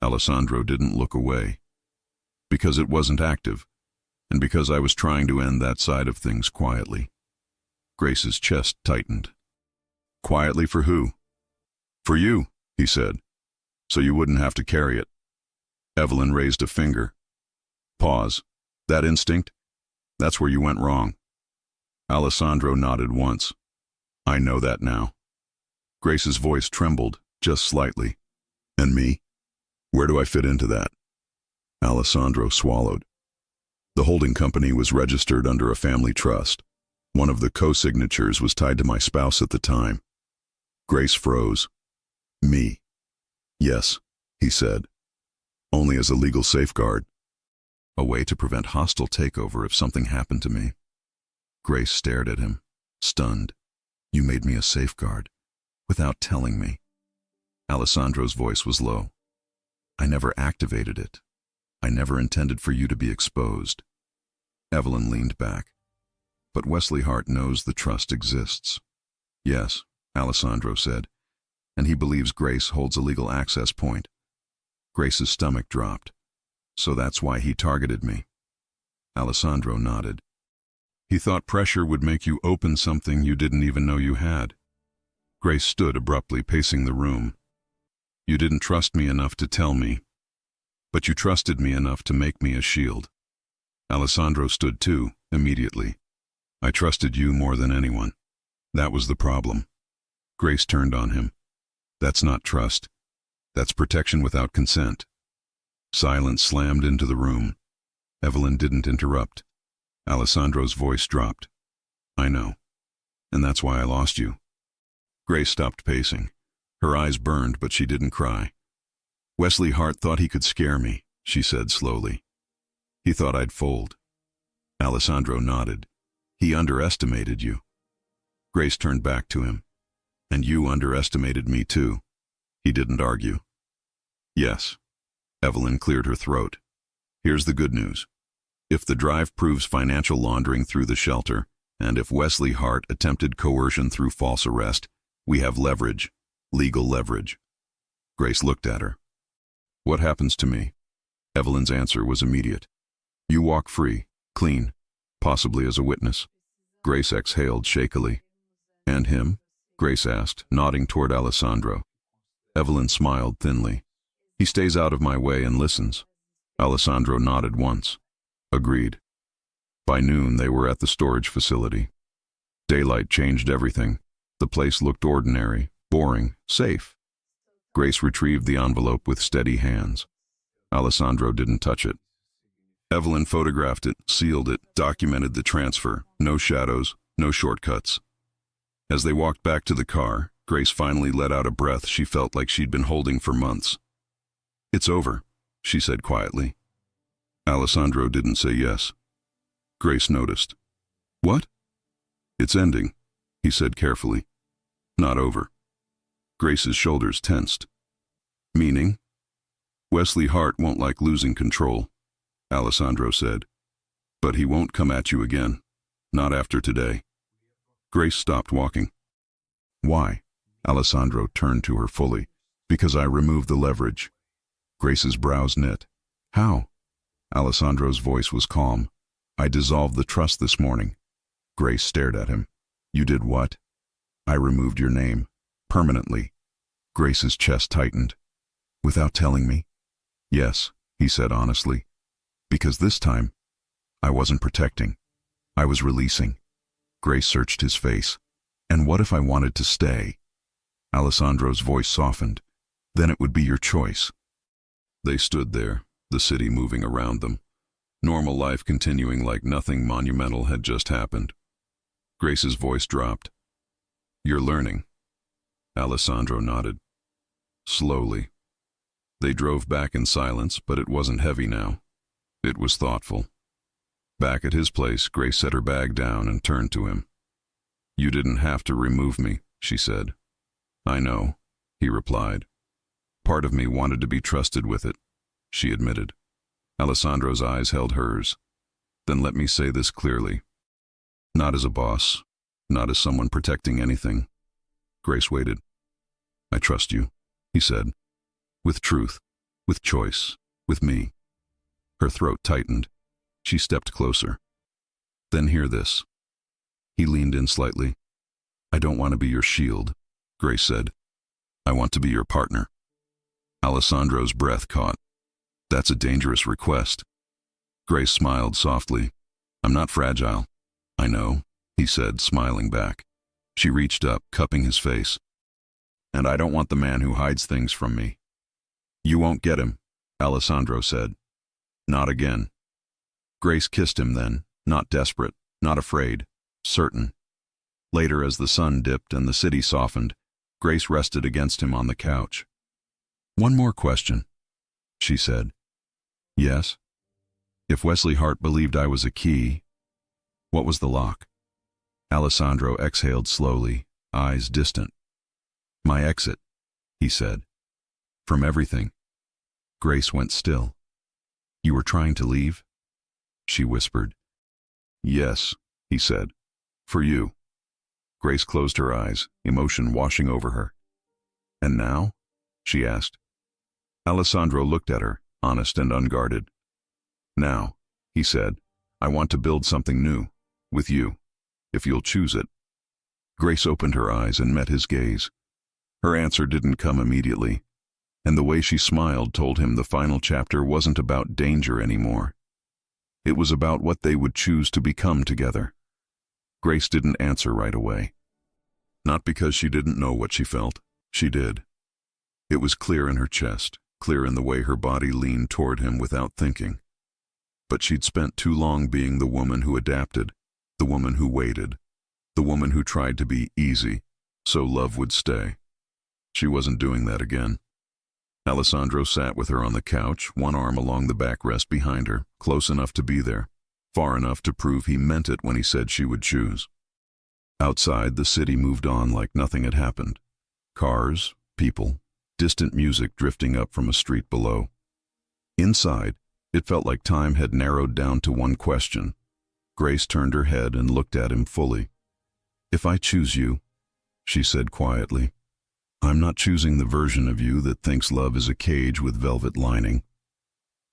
Speaker 1: Alessandro didn't look away. Because it wasn't active, and because I was trying to end that side of things quietly. Grace's chest tightened. Quietly for who? For you, he said, so you wouldn't have to carry it. Evelyn raised a finger. Pause. That instinct? That's where you went wrong. Alessandro nodded once. I know that now. Grace's voice trembled, just slightly. And me? Where do I fit into that? Alessandro swallowed. The holding company was registered under a family trust. One of the co-signatures was tied to my spouse at the time. Grace froze. Me. Yes, he said. Only as a legal safeguard. A way to prevent hostile takeover if something happened to me. Grace stared at him, stunned. You made me a safeguard, without telling me. Alessandro's voice was low. I never activated it. I never intended for you to be exposed. Evelyn leaned back. But Wesley Hart knows the trust exists. Yes, Alessandro said, and he believes Grace holds a legal access point. Grace's stomach dropped. So that's why he targeted me. Alessandro nodded. He thought pressure would make you open something you didn't even know you had. Grace stood abruptly, pacing the room. You didn't trust me enough to tell me, but you trusted me enough to make me a shield. Alessandro stood too, immediately. I trusted you more than anyone. That was the problem. Grace turned on him. That's not trust. That's protection without consent. Silence slammed into the room. Evelyn didn't interrupt. Alessandro's voice dropped. I know. And that's why I lost you. Grace stopped pacing. Her eyes burned, but she didn't cry. Wesley Hart thought he could scare me, she said slowly. He thought I'd fold. Alessandro nodded. He underestimated you. Grace turned back to him. And you underestimated me too. He didn't argue. Yes. Evelyn cleared her throat. Here's the good news. If the drive proves financial laundering through the shelter, and if Wesley Hart attempted coercion through false arrest, we have leverage, legal leverage. Grace looked at her. What happens to me? Evelyn's answer was immediate. You walk free, clean, possibly as a witness. Grace exhaled shakily. And him? Grace asked, nodding toward Alessandro. Evelyn smiled thinly. He stays out of my way and listens. Alessandro nodded once. Agreed. By noon, they were at the storage facility. Daylight changed everything. The place looked ordinary, boring, safe. Grace retrieved the envelope with steady hands. Alessandro didn't touch it. Evelyn photographed it, sealed it, documented the transfer. No shadows, no shortcuts. As they walked back to the car, Grace finally let out a breath she felt like she'd been holding for months. It's over, she said quietly. Alessandro didn't say yes. Grace noticed. What? It's ending, he said carefully. Not over. Grace's shoulders tensed. Meaning? Wesley Hart won't like losing control, Alessandro said. But he won't come at you again. Not after today. Grace stopped walking. Why? Alessandro turned to her fully. Because I removed the leverage. Grace's brows knit. How? Alessandro's voice was calm. I dissolved the trust this morning. Grace stared at him. You did what? I removed your name. Permanently. Grace's chest tightened. Without telling me? Yes, he said honestly. Because this time, I wasn't protecting. I was releasing. Grace searched his face. And what if I wanted to stay? Alessandro's voice softened. Then it would be your choice. They stood there, the city moving around them. Normal life continuing like nothing monumental had just happened. Grace's voice dropped. You're learning. Alessandro nodded. Slowly. They drove back in silence, but it wasn't heavy now. It was thoughtful. Back at his place, Grace set her bag down and turned to him. You didn't have to remove me, she said. I know, he replied. Part of me wanted to be trusted with it, she admitted. Alessandro's eyes held hers. Then let me say this clearly. Not as a boss, not as someone protecting anything. Grace waited. I trust you, he said. With truth, with choice, with me. Her throat tightened. She stepped closer. Then hear this. He leaned in slightly. I don't want to be your shield, Grace said. I want to be your partner. Alessandro's breath caught. That's a dangerous request. Grace smiled softly. I'm not fragile. I know, he said, smiling back. She reached up, cupping his face. And I don't want the man who hides things from me. You won't get him, Alessandro said. Not again. Grace kissed him then, not desperate, not afraid, certain. Later, as the sun dipped and the city softened, Grace rested against him on the couch. One more question, she said. Yes? If Wesley Hart believed I was a key, what was the lock? Alessandro exhaled slowly, eyes distant. My exit, he said. From everything. Grace went still. You were trying to leave? She whispered. Yes, he said. For you. Grace closed her eyes, emotion washing over her. And now? She asked. Alessandro looked at her, honest and unguarded. Now, he said, I want to build something new, with you, if you'll choose it. Grace opened her eyes and met his gaze. Her answer didn't come immediately, and the way she smiled told him the final chapter wasn't about danger anymore. It was about what they would choose to become together. Grace didn't answer right away. Not because she didn't know what she felt. She did. It was clear in her chest, clear in the way her body leaned toward him without thinking. But she'd spent too long being the woman who adapted, the woman who waited, the woman who tried to be easy, so love would stay. She wasn't doing that again. Alessandro sat with her on the couch, one arm along the backrest behind her, close enough to be there, far enough to prove he meant it when he said she would choose. Outside, the city moved on like nothing had happened. Cars, people, distant music drifting up from a street below. Inside, it felt like time had narrowed down to one question. Grace turned her head and looked at him fully. If I choose you, she said quietly, I'm not choosing the version of you that thinks love is a cage with velvet lining.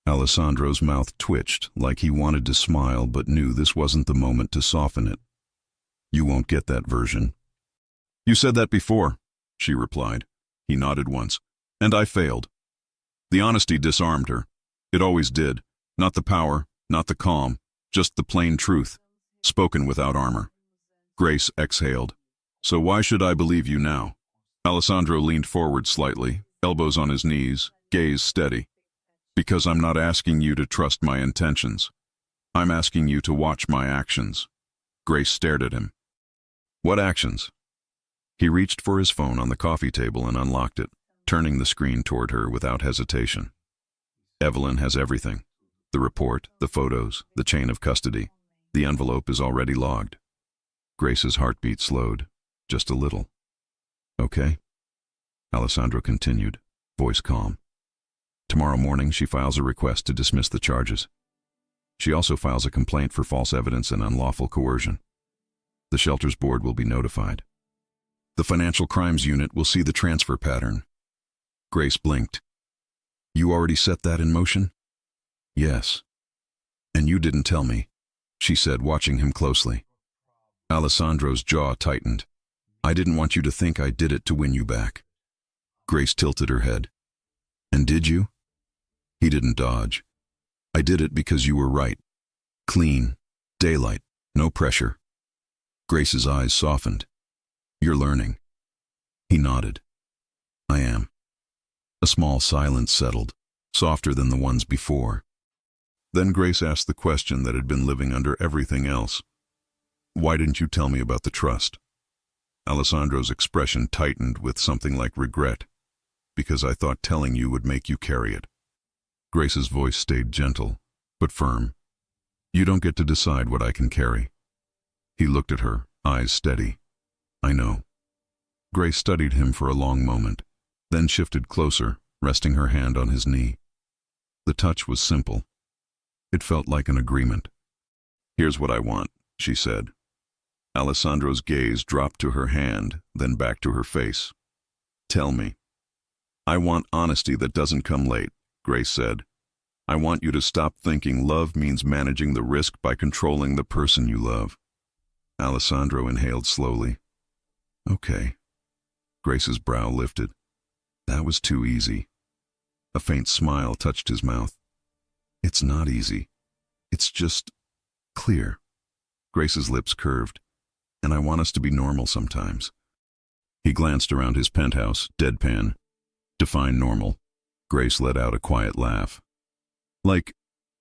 Speaker 1: Alessandro's mouth twitched like he wanted to smile but knew this wasn't the moment to soften it. You won't get that version. You said that before, she replied. He nodded once. And I failed. The honesty disarmed her. It always did. Not the power, not the calm, just the plain truth, spoken without armor. Grace exhaled. So why should I believe you now? Alessandro leaned forward slightly, elbows on his knees, gaze steady. Because I'm not asking you to trust my intentions. I'm asking you to watch my actions. Grace stared at him. What actions? He reached for his phone on the coffee table and unlocked it, turning the screen toward her without hesitation. Evelyn has everything. The report, the photos, the chain of custody. The envelope is already logged. Grace's heartbeat slowed, just a little. Okay? Alessandro continued, voice calm. Tomorrow morning, she files a request to dismiss the charges. She also files a complaint for false evidence and unlawful coercion. The shelter's board will be notified. The Financial Crimes Unit will see the transfer pattern. Grace blinked. You already set that in motion? Yes. And you didn't tell me, she said, watching him closely. Alessandro's jaw tightened. I didn't want you to think I did it to win you back. Grace tilted her head. And did you? He didn't dodge. I did it because you were right. Clean. Daylight. No pressure. Grace's eyes softened. You're learning. He nodded. I am. A small silence settled, softer than the ones before. Then Grace asked the question that had been living under everything else. Why didn't you tell me about the trust? Alessandro's expression tightened with something like regret. Because I thought telling you would make you carry it. Grace's voice stayed gentle, but firm. You don't get to decide what I can carry. He looked at her, eyes steady. I know. Grace studied him for a long moment, then shifted closer, resting her hand on his knee. The touch was simple. It felt like an agreement. Here's what I want, she said. Alessandro's gaze dropped to her hand, then back to her face. Tell me. I want honesty that doesn't come late, Grace said. I want you to stop thinking love means managing the risk by controlling the person you love. Alessandro inhaled slowly. Okay. Grace's brow lifted. That was too easy. A faint smile touched his mouth. It's not easy. It's just clear. Grace's lips curved. And I want us to be normal sometimes. He glanced around his penthouse, deadpan. Define normal. Grace let out a quiet laugh. Like,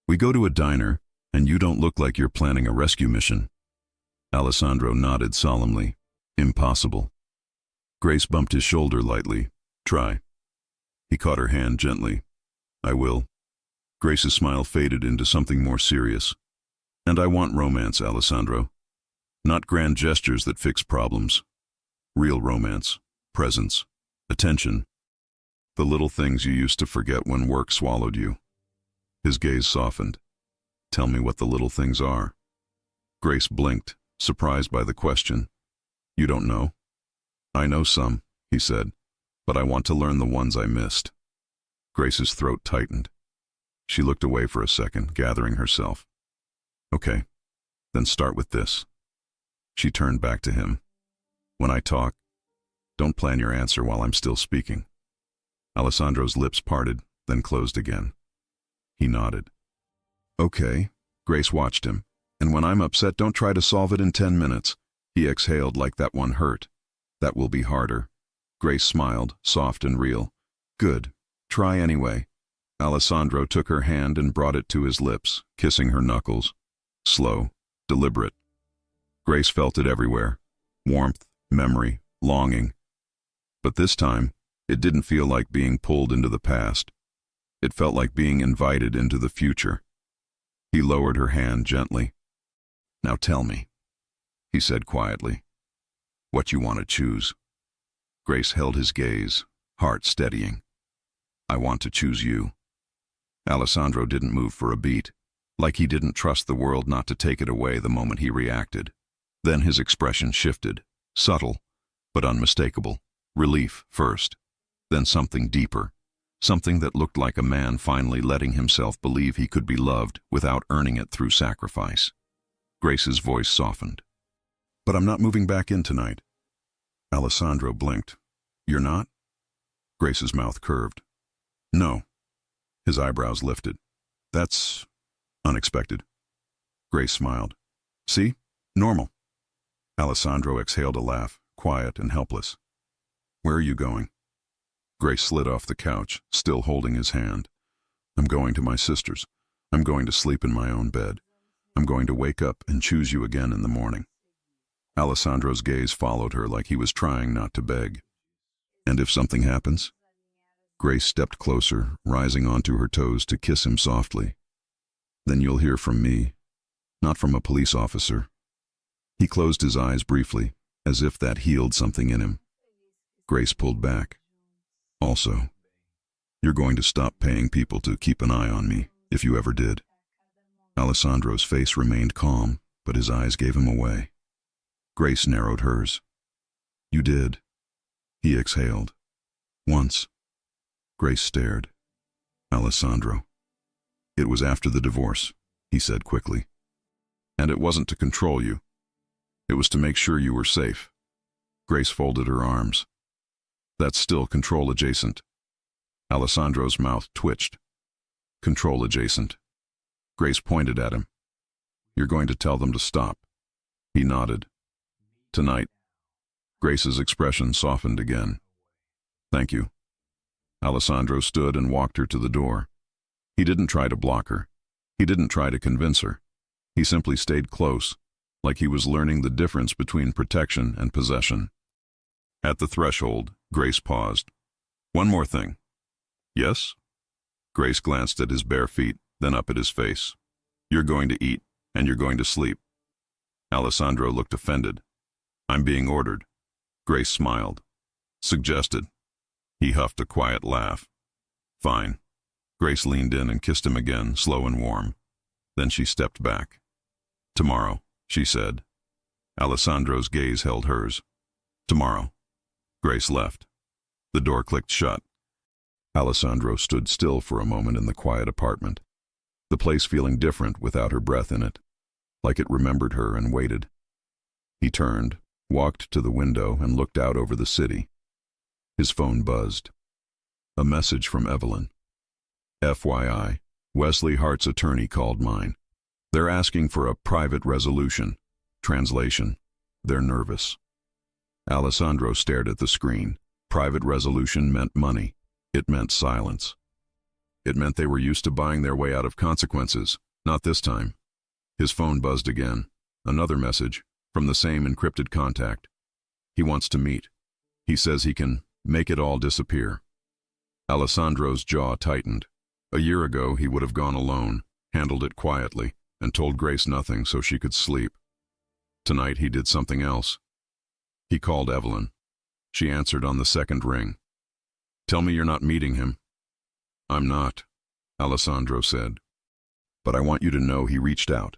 Speaker 1: we go to a diner, and you don't look like you're planning a rescue mission. Alessandro nodded solemnly. Impossible. Grace bumped his shoulder lightly. Try. He caught her hand gently. I will. Grace's smile faded into something more serious. And I want romance, Alessandro. Not grand gestures that fix problems. Real romance, presence, attention. The little things you used to forget when work swallowed you. His gaze softened. Tell me what the little things are. Grace blinked, surprised by the question. You don't know? I know some, he said, but I want to learn the ones I missed. Grace's throat tightened. She looked away for a second, gathering herself. Okay, then start with this. She turned back to him. When I talk, don't plan your answer while I'm still speaking. Alessandro's lips parted, then closed again. He nodded. Okay, Grace watched him. And when I'm upset, don't try to solve it in 10 minutes. He exhaled like that one hurt. That will be harder. Grace smiled, soft and real. Good. Try anyway. Alessandro took her hand and brought it to his lips, kissing her knuckles. Slow, deliberate. Grace felt it everywhere. Warmth, memory, longing. But this time, it didn't feel like being pulled into the past. It felt like being invited into the future. He lowered her hand gently. Now tell me, he said quietly, what you want to choose. Grace held his gaze, heart steadying. I want to choose you. Alessandro didn't move for a beat, like he didn't trust the world not to take it away the moment he reacted. Then his expression shifted, subtle, but unmistakable. Relief first, then something deeper, something that looked like a man finally letting himself believe he could be loved without earning it through sacrifice. Grace's voice softened. But I'm not moving back in tonight. Alessandro blinked. You're not? Grace's mouth curved. No. His eyebrows lifted. That's unexpected. Grace smiled. See? Normal. Alessandro exhaled a laugh, quiet and helpless. Where are you going? Grace slid off the couch, still holding his hand. I'm going to my sister's. I'm going to sleep in my own bed. I'm going to wake up and choose you again in the morning. Alessandro's gaze followed her like he was trying not to beg. And if something happens? Grace stepped closer, rising onto her toes to kiss him softly. Then you'll hear from me, not from a police officer. He closed his eyes briefly, as if that healed something in him. Grace pulled back. Also, you're going to stop paying people to keep an eye on me, if you ever did. Alessandro's face remained calm, but his eyes gave him away. Grace narrowed hers. You did. He exhaled. Once. Grace stared. Alessandro. It was after the divorce, he said quickly. And it wasn't to control you. It was to make sure you were safe. Grace folded her arms. That's still control adjacent. Alessandro's mouth twitched. Control adjacent. Grace pointed at him. You're going to tell them to stop. He nodded. Tonight. Grace's expression softened again. Thank you. Alessandro stood and walked her to the door. He didn't try to block her. He didn't try to convince her. He simply stayed close, like he was learning the difference between protection and possession. At the threshold, Grace paused. One more thing. Yes? Grace glanced at his bare feet, then up at his face. You're going to eat, and you're going to sleep. Alessandro looked offended. I'm being ordered. Grace smiled. Suggested. He huffed a quiet laugh. Fine. Grace leaned in and kissed him again, slow and warm. Then she stepped back. Tomorrow, she said. Alessandro's gaze held hers. Tomorrow. Grace left. The door clicked shut. Alessandro stood still for a moment in the quiet apartment, the place feeling different without her breath in it, like it remembered her and waited. He turned, walked to the window, and looked out over the city. His phone buzzed. A message from Evelyn. FYI, Wesley Hart's attorney called mine. They're asking for a private resolution. Translation: they're nervous. Alessandro stared at the screen. Private resolution meant money. It meant silence. It meant they were used to buying their way out of consequences. Not this time. His phone buzzed again. Another message, from the same encrypted contact. He wants to meet. He says he can make it all disappear. Alessandro's jaw tightened. A year ago, he would have gone alone, handled it quietly, and told Grace nothing so she could sleep. Tonight, he did something else. He called Evelyn. She answered on the second ring. Tell me you're not meeting him. I'm not, Alessandro said. But I want you to know he reached out.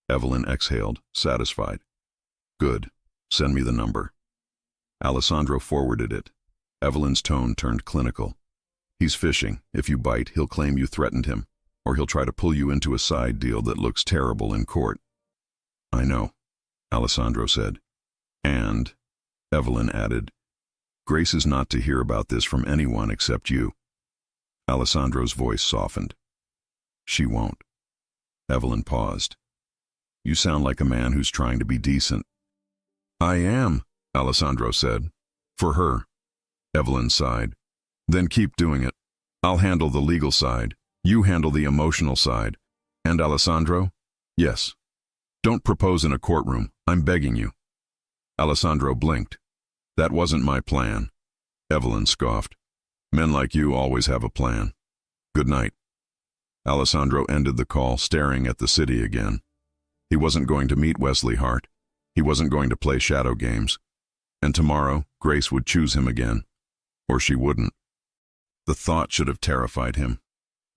Speaker 1: Evelyn exhaled, satisfied. Good. Send me the number. Alessandro forwarded it. Evelyn's tone turned clinical. He's fishing. If you bite, he'll claim you threatened him, or he'll try to pull you into a side deal that looks terrible in court. I know, Alessandro said. And, Evelyn added, Grace is not to hear about this from anyone except you. Alessandro's voice softened. She won't. Evelyn paused. You sound like a man who's trying to be decent. I am, Alessandro said. For her. Evelyn sighed. Then keep doing it. I'll handle the legal side. You handle the emotional side. And Alessandro? Yes. Don't propose in a courtroom. I'm begging you. Alessandro blinked. That wasn't my plan. Evelyn scoffed. Men like you always have a plan. Good night. Alessandro ended the call, staring at the city again. He wasn't going to meet Wesley Hart. He wasn't going to play shadow games. And tomorrow, Grace would choose him again. Or she wouldn't. The thought should have terrified him.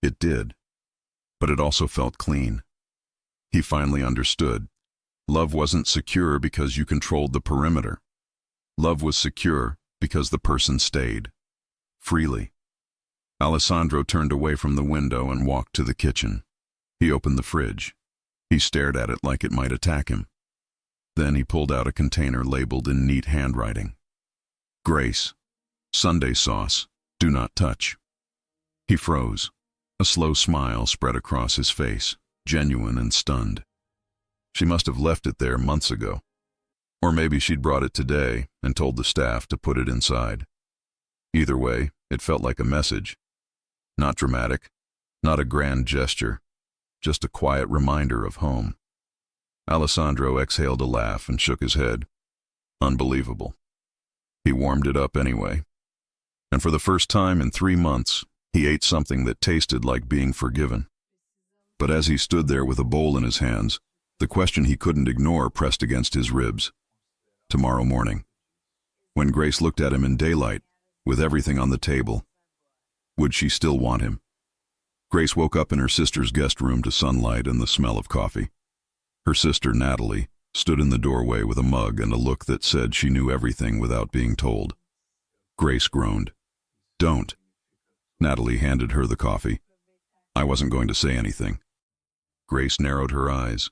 Speaker 1: It did. But it also felt clean. He finally understood. Love wasn't secure because you controlled the perimeter. Love was secure because the person stayed. Freely. Alessandro turned away from the window and walked to the kitchen. He opened the fridge. He stared at it like it might attack him. Then he pulled out a container labeled in neat handwriting. Grace. Sunday sauce. Do not touch. He froze. A slow smile spread across his face, genuine and stunned. She must have left it there months ago. Or maybe she'd brought it today and told the staff to put it inside. Either way, it felt like a message. Not dramatic, not a grand gesture, just a quiet reminder of home. Alessandro exhaled a laugh and shook his head. Unbelievable. He warmed it up anyway. And for the first time in 3 months, he ate something that tasted like being forgiven. But as he stood there with a bowl in his hands, the question he couldn't ignore pressed against his ribs. Tomorrow morning. When Grace looked at him in daylight, with everything on the table, would she still want him? Grace woke up in her sister's guest room to sunlight and the smell of coffee. Her sister, Natalie, stood in the doorway with a mug and a look that said she knew everything without being told. Grace groaned. Don't. Natalie handed her the coffee. I wasn't going to say anything. Grace narrowed her eyes.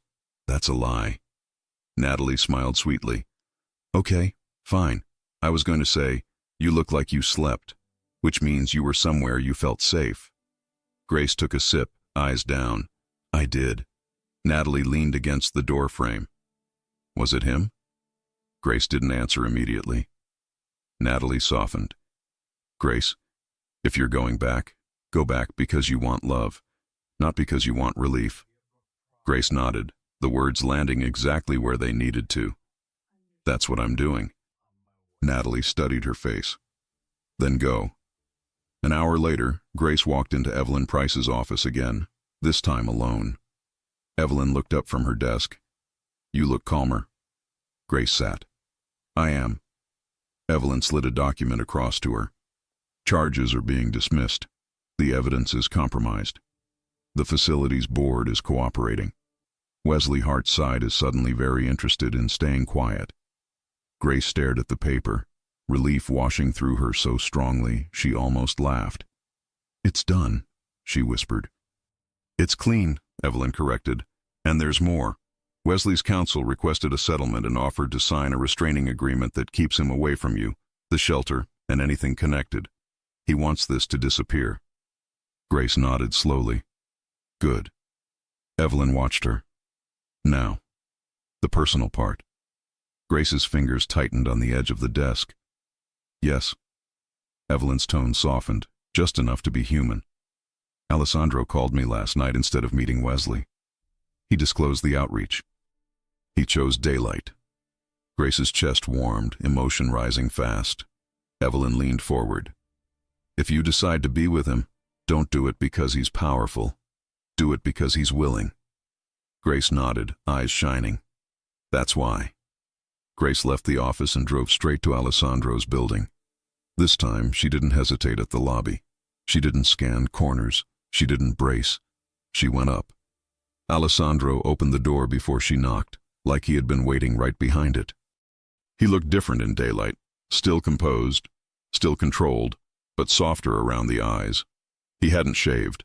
Speaker 1: That's a lie. Natalie smiled sweetly. Okay, fine. I was going to say, you look like you slept, which means you were somewhere you felt safe. Grace took a sip, eyes down. I did. Natalie leaned against the door frame. Was it him? Grace didn't answer immediately. Natalie softened. Grace, if you're going back, go back because you want love, not because you want relief. Grace nodded, the words landing exactly where they needed to. That's what I'm doing. Natalie studied her face. Then go. An hour later, Grace walked into Evelyn Price's office again, this time alone. Evelyn looked up from her desk. You look calmer. Grace sat. I am. Evelyn slid a document across to her. Charges are being dismissed. The evidence is compromised. The facility's board is cooperating. Wesley Hart's side is suddenly very interested in staying quiet. Grace stared at the paper, relief washing through her so strongly she almost laughed. It's done, she whispered. It's clean, Evelyn corrected, and there's more. Wesley's counsel requested a settlement and offered to sign a restraining agreement that keeps him away from you, the shelter, and anything connected. He wants this to disappear. Grace nodded slowly. Good. Evelyn watched her. Now, the personal part. Grace's fingers tightened on the edge of the desk. Yes. Evelyn's tone softened, just enough to be human. Alessandro called me last night instead of meeting Wesley. He disclosed the outreach. He chose daylight. Grace's chest warmed, emotion rising fast. Evelyn leaned forward. If you decide to be with him, don't do it because he's powerful. Do it because he's willing. Grace nodded, eyes shining. That's why. Grace left the office and drove straight to Alessandro's building. This time, she didn't hesitate at the lobby. She didn't scan corners. She didn't brace. She went up. Alessandro opened the door before she knocked, like he had been waiting right behind it. He looked different in daylight, still composed, still controlled, but softer around the eyes. He hadn't shaved.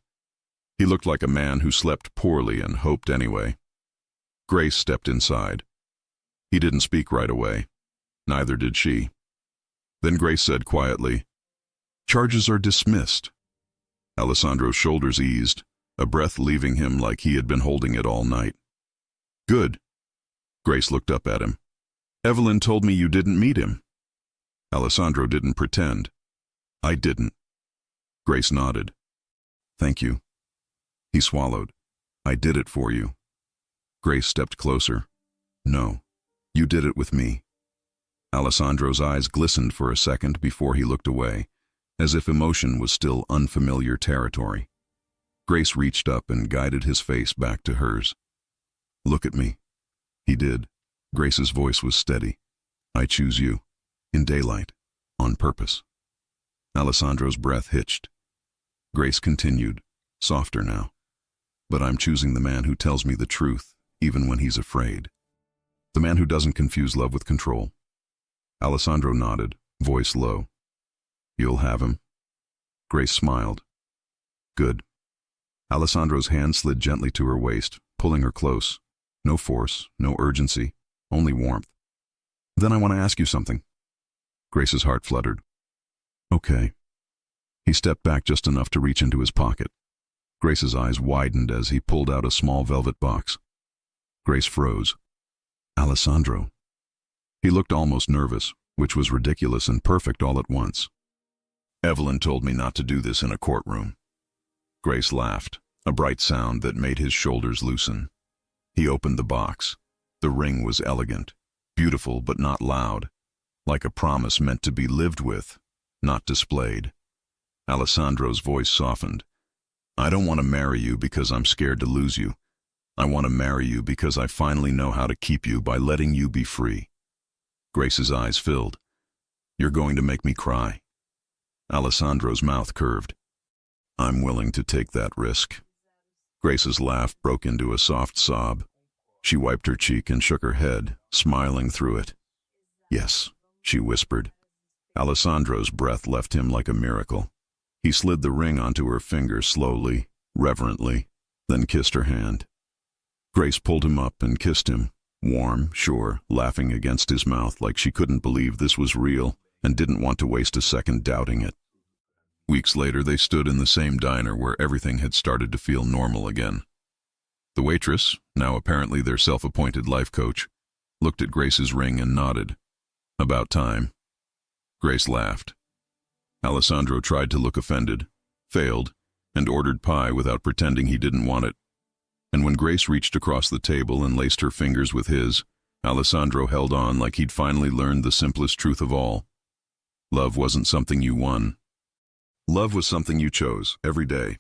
Speaker 1: He looked like a man who slept poorly and hoped anyway. Grace stepped inside. He didn't speak right away. Neither did she. Then Grace said quietly, "Charges are dismissed." Alessandro's shoulders eased, a breath leaving him like he had been holding it all night. Good. Grace looked up at him. Evelyn told me you didn't meet him. Alessandro didn't pretend. I didn't. Grace nodded. Thank you. He swallowed. I did it for you. Grace stepped closer. No, you did it with me. Alessandro's eyes glistened for a second before he looked away, as if emotion was still unfamiliar territory. Grace reached up and guided his face back to hers. Look at me. He did. Grace's voice was steady. I choose you. In daylight. On purpose. Alessandro's breath hitched. Grace continued, softer now. But I'm choosing the man who tells me the truth, even when he's afraid. The man who doesn't confuse love with control. Alessandro nodded, voice low. You'll have him. Grace smiled. Good. Alessandro's hand slid gently to her waist, pulling her close. No force, no urgency, only warmth. Then I want to ask you something. Grace's heart fluttered. Okay. He stepped back just enough to reach into his pocket. Grace's eyes widened as he pulled out a small velvet box. Grace froze. Alessandro. He looked almost nervous, which was ridiculous and perfect all at once. Evelyn told me not to do this in a courtroom. Grace laughed, a bright sound that made his shoulders loosen. He opened the box. The ring was elegant, beautiful but not loud, like a promise meant to be lived with, not displayed. Alessandro's voice softened. I don't want to marry you because I'm scared to lose you. I want to marry you because I finally know how to keep you by letting you be free. Grace's eyes filled. You're going to make me cry. Alessandro's mouth curved. I'm willing to take that risk. Grace's laugh broke into a soft sob. She wiped her cheek and shook her head, smiling through it. Yes, she whispered. Alessandro's breath left him like a miracle. He slid the ring onto her finger slowly, reverently, then kissed her hand. Grace pulled him up and kissed him, warm, sure, laughing against his mouth like she couldn't believe this was real and didn't want to waste a second doubting it. Weeks later, they stood in the same diner where everything had started to feel normal again. The waitress, now apparently their self-appointed life coach, looked at Grace's ring and nodded, About time. Grace laughed. Alessandro tried to look offended, failed, and ordered pie without pretending he didn't want it. And when Grace reached across the table and laced her fingers with his, Alessandro held on like he'd finally learned the simplest truth of all. Love wasn't something you won. Love was something you chose, every day.